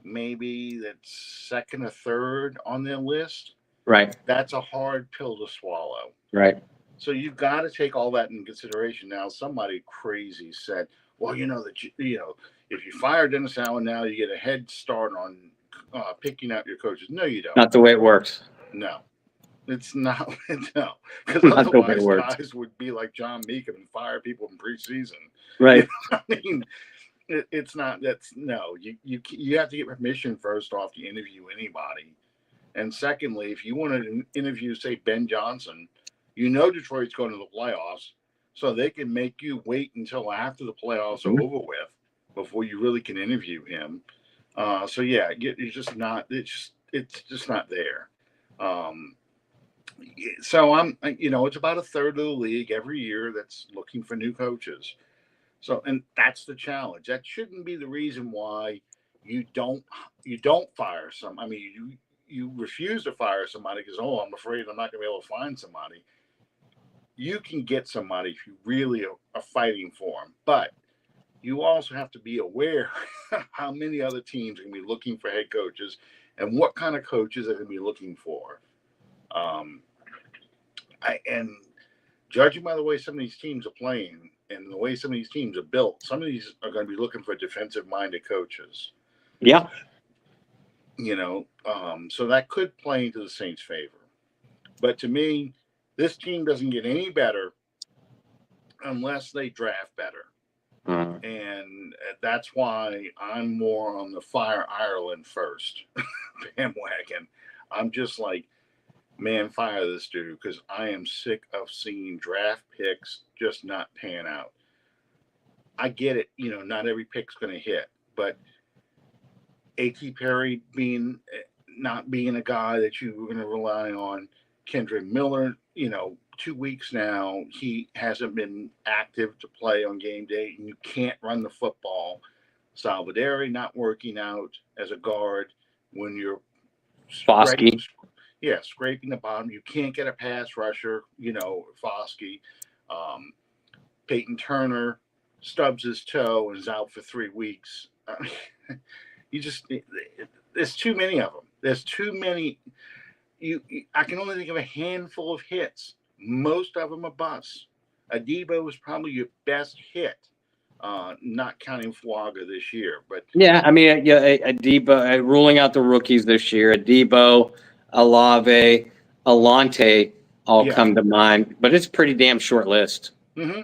maybe that's second or third on their list. Right. That's a hard pill to swallow. Right. So you've got to take all that into consideration. Now, somebody crazy said, "Well, if you fire Dennis Allen now, you get a head start on picking out your coaches." No, you don't. Not the way it works. No, it's not. No, because Not the way it otherwise works. guys would be like John Meekum and fire people in preseason. Right. I mean, it's not. That's no. You have to get permission first off to interview anybody, and secondly, if you want to interview, say, Ben Johnson. Detroit's going to the playoffs, so they can make you wait until after the playoffs are over with before you really can interview him. So yeah, you're just not. It's just not there. So it's about a third of the league every year that's looking for new coaches. So, and that's the challenge. That shouldn't be the reason why you don't fire some. I mean, you refuse to fire somebody because I'm afraid I'm not going to be able to find somebody. You can get somebody if you really are fighting for them, but you also have to be aware how many other teams are going to be looking for head coaches and what kind of coaches they're going to be looking for. And judging by the way some of these teams are playing and the way some of these teams are built, some of these are going to be looking for defensive-minded coaches. Yeah. So that could play into the Saints' favor. But to me, this team doesn't get any better unless they draft better. Mm-hmm. And that's why I'm more on the fire Ireland first bandwagon. I'm just like, man, fire this dude because I am sick of seeing draft picks just not pan out. I get it, not every pick's going to hit, but A.T. Perry not being a guy that you were going to rely on, Kendrick Miller, 2 weeks now, he hasn't been active to play on game day, and you can't run the football. Salvadori not working out as a guard when you're Foskey. scraping the bottom. You can't get a pass rusher, Foskey. Peyton Turner stubs his toe and is out for 3 weeks. There's too many of them. There's too many. I can only think of a handful of hits. Most of them are busts. Adebo was probably your best hit, not counting Fuaga this year. But yeah, I mean, Adebo, ruling out the rookies this year, Adebo, Olave, Alante all come to mind, but it's a pretty damn short list. Mm-hmm.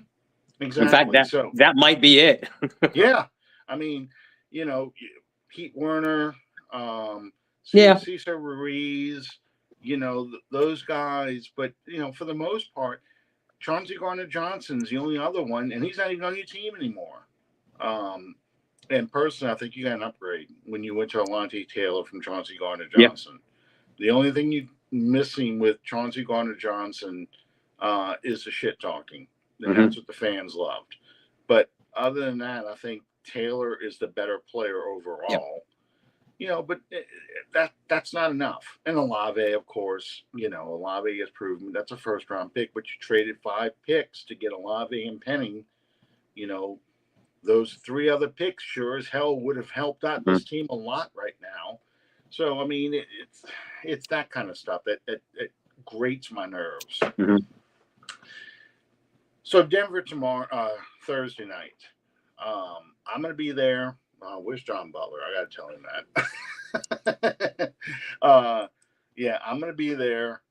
Exactly. In fact, that might be it. Yeah, I mean, Pete Werner, Cesar Ruiz, those guys. But for the most part, Chauncey Gardner-Johnson's the only other one, and he's not even on your team anymore. And personally, I think you got an upgrade when you went to Alante Taylor from Chauncey Gardner-Johnson. Yep. The only thing you're missing with Chauncey Gardner-Johnson is the shit talking, and that's what the fans loved. But other than that, I think Taylor is the better player overall. Yep. But that's not enough. And Olave, of course, Olave has proven that's a first-round pick, but you traded 5 picks to get Olave and Penning. Those 3 other picks sure as hell would have helped out this team a lot right now. So, I mean, it's that kind of stuff that grates my nerves. Mm-hmm. So, Denver tomorrow, Thursday night. I'm going to be there. Where's John Butler? I got to tell him that. I'm going to be there.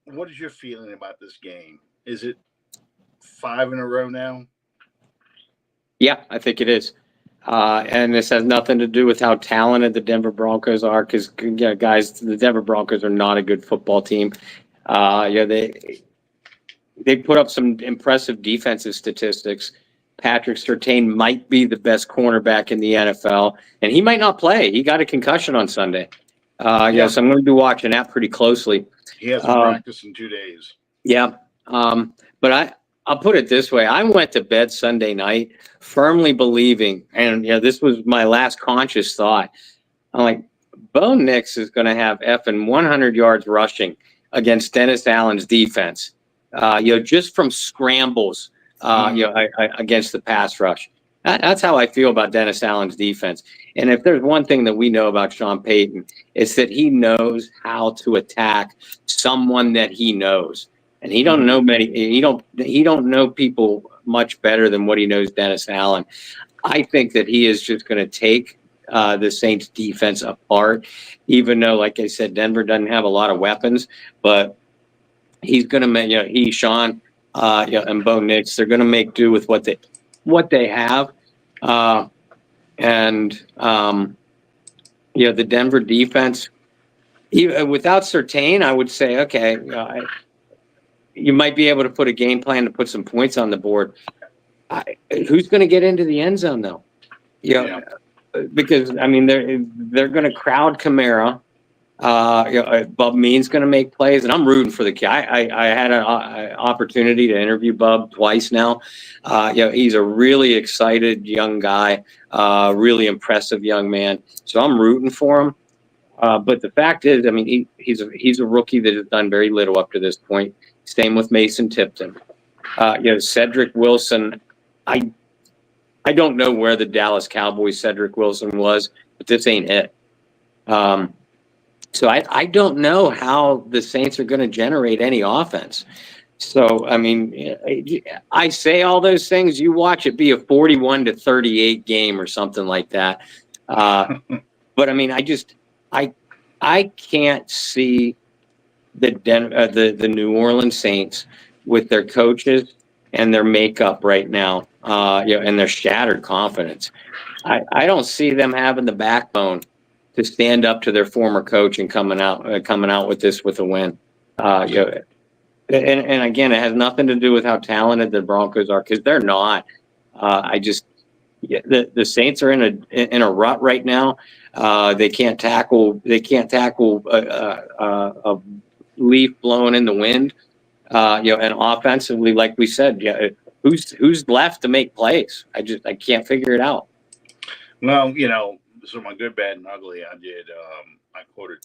What is your feeling about this game? Is it 5 in a row now? Yeah, I think it is. And this has nothing to do with how talented the Denver Broncos are, because, guys, the Denver Broncos are not a good football team. They put up some impressive defensive statistics. Patrick Surtain might be the best cornerback in the NFL, and he might not play. He got a concussion on Sunday. So I'm going to be watching that pretty closely. He hasn't practiced in 2 days. Yeah. But I'll put it this way. I went to bed Sunday night firmly believing, and this was my last conscious thought. I'm like, Bo Nix is going to have effing 100 yards rushing against Dennis Allen's defense. Just from scrambles, against the pass rush. That's how I feel about Dennis Allen's defense. And if there's one thing that we know about Sean Payton, it's that he knows how to attack someone that he knows. And he don't know he don't know people much better than what he knows Dennis Allen. I think that he is just going to take the Saints defense apart, even though, like I said, Denver doesn't have a lot of weapons, but he's going to make, Sean, and Bo Nix, they're going to make do with what they have. The Denver defense, without Surtain, I would say, okay, you might be able to put a game plan to put some points on the board. Who's going to get into the end zone, though? Because, I mean, they're going to crowd Kamara. Bub Mean's going to make plays, and I'm rooting for the kid. I had an opportunity to interview Bub twice now. He's a really excited young guy, really impressive young man. So I'm rooting for him. But the fact is, I mean, he's a rookie that has done very little up to this point. Same with Mason Tipton. Cedric Wilson. I don't know where the Dallas Cowboys Cedric Wilson was, but this ain't it. So I don't know how the Saints are going to generate any offense. So, I mean, I say all those things. You watch it be a 41-38 game or something like that. But, I mean, I can't see the New Orleans Saints with their coaches and their makeup right now, and their shattered confidence. I don't see them having the backbone to stand up to their former coach and coming out with a win. And again, it has nothing to do with how talented the Broncos are, because they're not. The Saints are in a rut right now. They can't tackle a leaf blowing in the wind. And offensively, like we said, who's left to make plays? I can't figure it out. Well, so my good, bad, and ugly, I quoted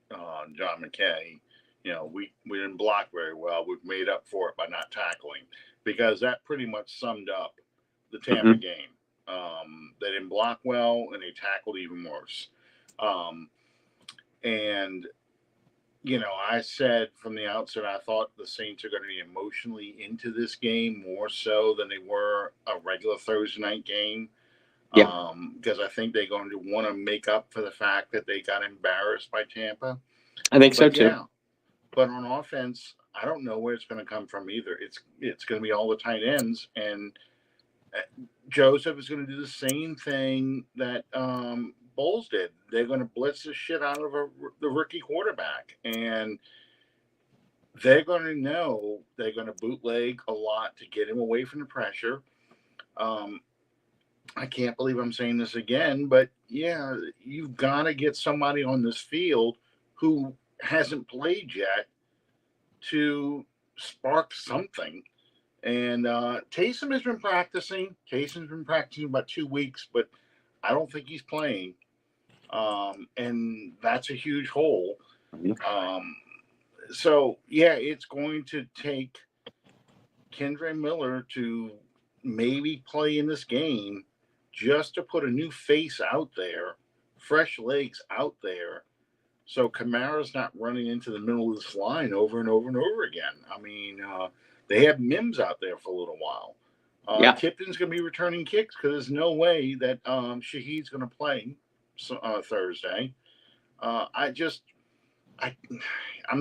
John McKay. We didn't block very well. We've made up for it by not tackling, because that pretty much summed up the Tampa game. They didn't block well, and they tackled even worse. And I said from the outset, I thought the Saints are going to be emotionally into this game more so than they were a regular Thursday night game. Because I think they're going to want to make up for the fact that they got embarrassed by Tampa. I think so too. Yeah, but on offense, I don't know where it's going to come from either. It's going to be all the tight ends, and Joseph is going to do the same thing that Bowles did. They're going to blitz the shit out of the rookie quarterback, and they're going to know they're going to bootleg a lot to get him away from the pressure. I can't believe I'm saying this again, but yeah, you've got to get somebody on this field who hasn't played yet to spark something. And Taysom has been practicing. Taysom's been practicing about 2 weeks, but I don't think he's playing. And that's a huge hole. So, yeah, it's going to take Kendre Miller to maybe play in this game just to put a new face out there, fresh legs out there, so Kamara's not running into the middle of this line over and over and over again. I mean, they have Mims out there for a little while. Tipton's going to be returning kicks because there's no way that Shaheed's going to play Thursday. I'm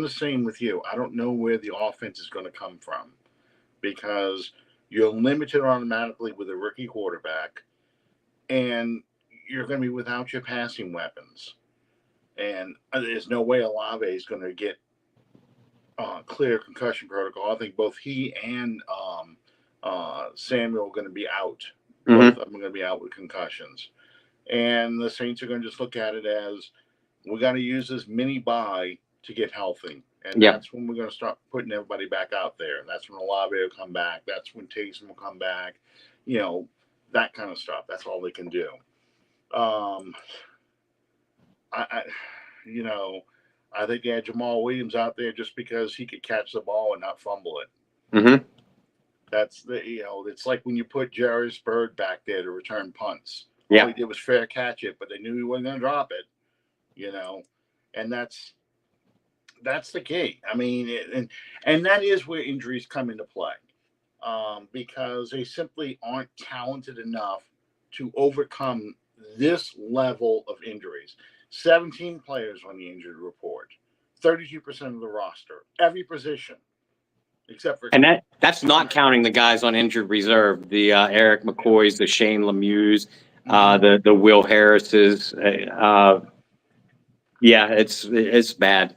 the same with you. I don't know where the offense is going to come from, because you're limited automatically with a rookie quarterback, and you're going to be without your passing weapons. And there's no way Olave is going to get clear concussion protocol. I think both he and Samuel are going to be out. Both of them are going to be out with concussions. And the Saints are going to just look at it as, we got to use this mini bye to get healthy. And that's when we're going to start putting everybody back out there. And that's when Olave will come back. That's when Taysom will come back. That kind of stuff. That's all they can do. I think they had Jamal Williams out there just because he could catch the ball and not fumble it. That's it's like when you put Jarvis Bird back there to return punts. All he did was fair catch it, but they knew he wasn't going to drop it. And that's the key. I mean, and that is where injuries come into play, because they simply aren't talented enough to overcome this level of injuries. 17 players on the injured report, 32% of the roster, every position, except for. And that's not counting the guys on injured reserve, the Eric McCoys, the Shane Lemieux, the Will Harrises. It's bad.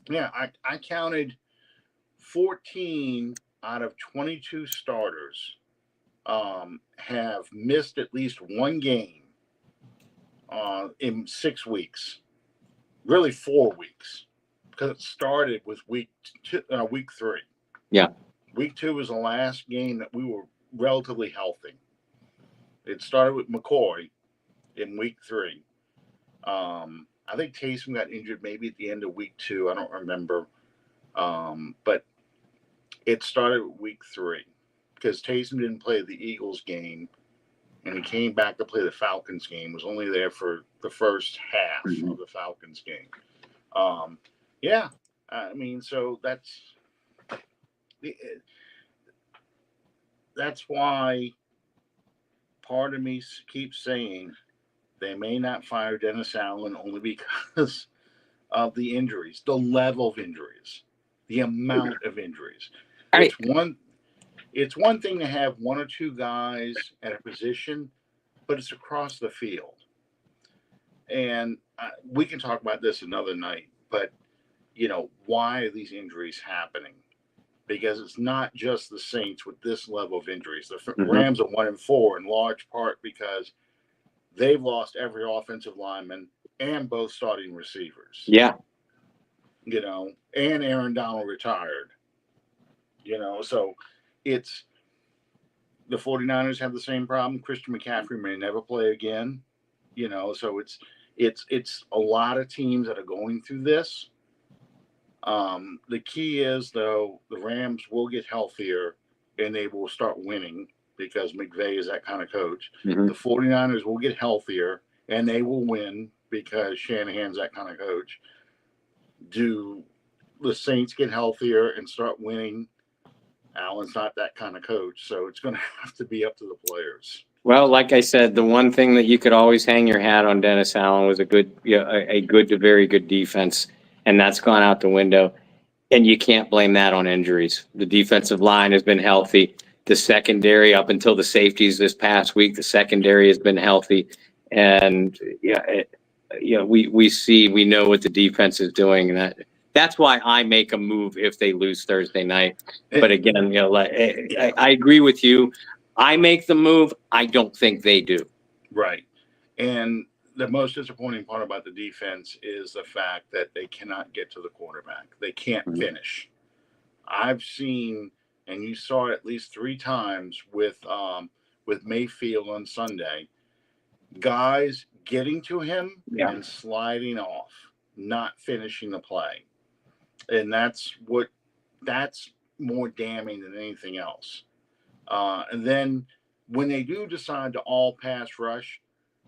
Yeah, I counted 14 out of 22 starters have missed at least one game in 6 weeks, really 4 weeks, because it started with week 3. Yeah. Week 2 was the last game that we were relatively healthy. It started with McCoy in week 3. I think Taysom got injured maybe at the end of week 2. I don't remember. But it started with week 3 because Taysom didn't play the Eagles game, and he came back to play the Falcons game. Was only there for the first half of the Falcons game. I mean, so that's why part of me keeps saying they may not fire Dennis Allen only because of the injuries, the level of injuries, the amount of injuries. It's one thing to have 1 or 2 guys at a position, but it's across the field. And we can talk about this another night, but, why are these injuries happening? Because it's not just the Saints with this level of injuries. The Rams are 1-4 in large part because they've lost every offensive lineman and both starting receivers. Yeah. And Aaron Donald retired. So it's the 49ers have the same problem. Christian McCaffrey may never play again. So it's a lot of teams that are going through this. The key is, though, the Rams will get healthier and they will start winning because McVay is that kind of coach. Mhm. The 49ers will get healthier and they will win because Shanahan's that kind of coach. Do the Saints get healthier and start winning? Allen's not that kind of coach, so it's going to have to be up to the players. Well, like I said, the one thing that you could always hang your hat on Dennis Allen was a good to very good defense, and that's gone out the window. And you can't blame that on injuries. The defensive line has been healthy. The secondary, up until the safeties this past week, the secondary has been healthy, and we know what the defense is doing, and that's why I make a move if they lose Thursday night. But again, I agree with you. I make the move. I don't think they do. Right. And the most disappointing part about the defense is the fact that they cannot get to the quarterback. They can't finish. I've seen, and you saw it at least 3 times with Mayfield on Sunday, guys getting to him and sliding off, not finishing the play. And that's more damning than anything else. And then when they do decide to all pass rush,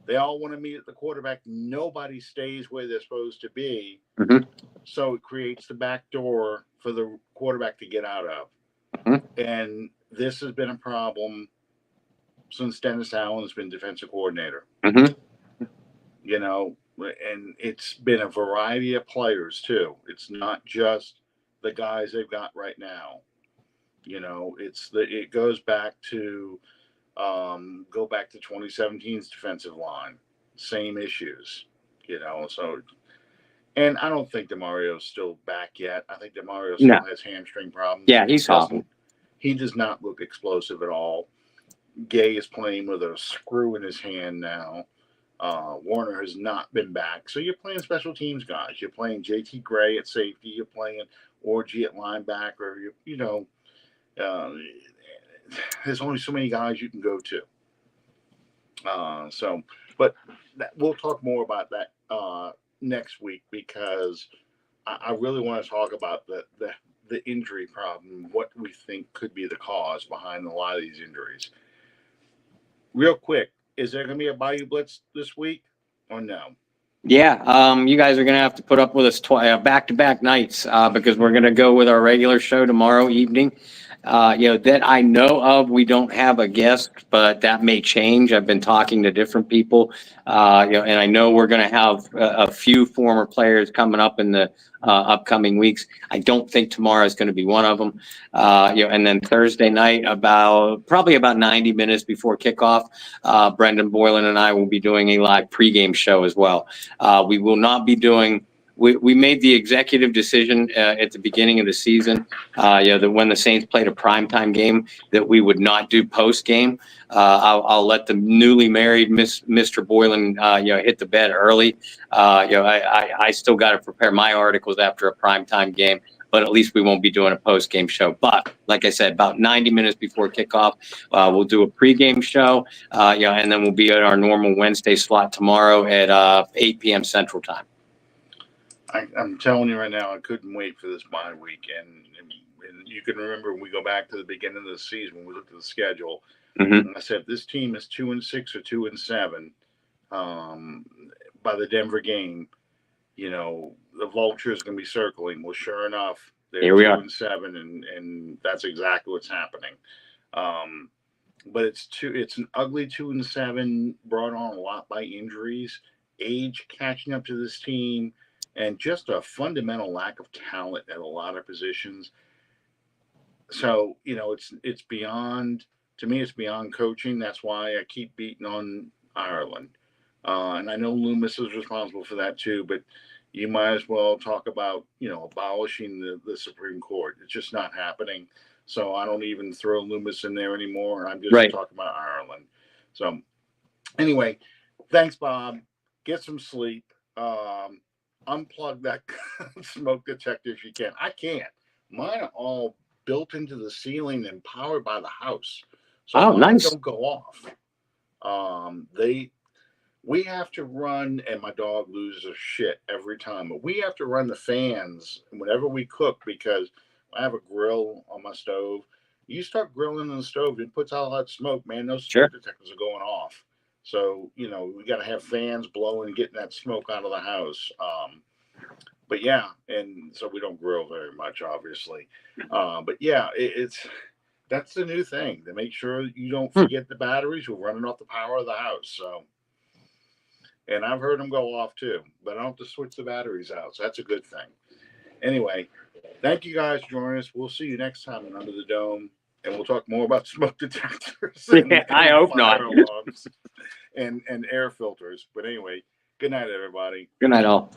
they all want to meet at the quarterback. Nobody stays where they're supposed to be. Mm-hmm. So it creates the back door for the quarterback to get out of. Mm-hmm. And this has been a problem since Dennis Allen has been defensive coordinator. Mm-hmm. And it's been a variety of players too. It's not just the guys they've got right now. It goes back to 2017's defensive line, same issues. And I don't think DeMario's still back yet. I think DeMario still has hamstring problems. Yeah, he's hobbling. He does not look explosive at all. Gay is playing with a screw in his hand now. Warner has not been back. So you're playing special teams guys. You're playing JT Gray at safety. You're playing Orgy at linebacker. There's only so many guys you can go to. But we'll talk more about that next week because I really want to talk about the injury problem, what we think could be the cause behind a lot of these injuries. Real quick, is there going to be a Bayou Blitz this week or no? Yeah, you guys are going to have to put up with us back-to-back nights because we're going to go with our regular show tomorrow evening. That I know of, we don't have a guest, but that may change. I've been talking to different people, and I know we're going to have a few former players coming up in the upcoming weeks. I don't think tomorrow is going to be one of them. And then Thursday night, probably about 90 minutes before kickoff, Brendan Boylan and I will be doing a live pregame show as well. We will not be doing. We made the executive decision at the beginning of the season, that when the Saints played a primetime game, that we would not do post game. I'll let the newly married Mr. Boylan, hit the bed early. I still got to prepare my articles after a primetime game, but at least we won't be doing a post game show. But like I said, about 90 minutes before kickoff, we'll do a pregame show, and then we'll be at our normal Wednesday slot tomorrow at 8 p.m. Central Time. I'm telling you right now, I couldn't wait for this bye week. And you can remember when we go back to the beginning of the season, when we looked at the schedule, and I said, this team is 2-6 or 2-7 by the Denver game. The vulture is going to be circling. Well, sure enough, they're 2-7, and that's exactly what's happening. But it's an ugly 2-7, brought on a lot by injuries, age catching up to this team, and just a fundamental lack of talent at a lot of positions. So, it's beyond, to me, it's beyond coaching. That's why I keep beating on Ireland. And I know Loomis is responsible for that too, but you might as well talk about, abolishing the Supreme Court. It's just not happening. So I don't even throw Loomis in there anymore. I'm just talking about Ireland. So anyway, thanks, Bob. Get some sleep. Unplug that smoke detector if you can. I can't. Mine are all built into the ceiling and powered by the house. So mine nice. don't go off. we have to run, and my dog loses her shit every time, but we have to run the fans whenever we cook because I have a grill on my stove. You start grilling on the stove, it puts out all that smoke, man. Those Sure. smoke detectors are going off. So, you know, we got to have fans blowing, getting that smoke out of the house. But yeah, and so we don't grill very much, obviously. But yeah, that's the new thing to make sure you don't forget the batteries. We're running off the power of the house. So, and I've heard them go off too, but I don't have to switch the batteries out. So that's a good thing. Anyway, thank you guys for joining us. We'll see you next time on Under the Dome, and we'll talk more about smoke detectors and, I and hope fire not. alarms and air filters. But anyway, good night, everybody. Good night, all.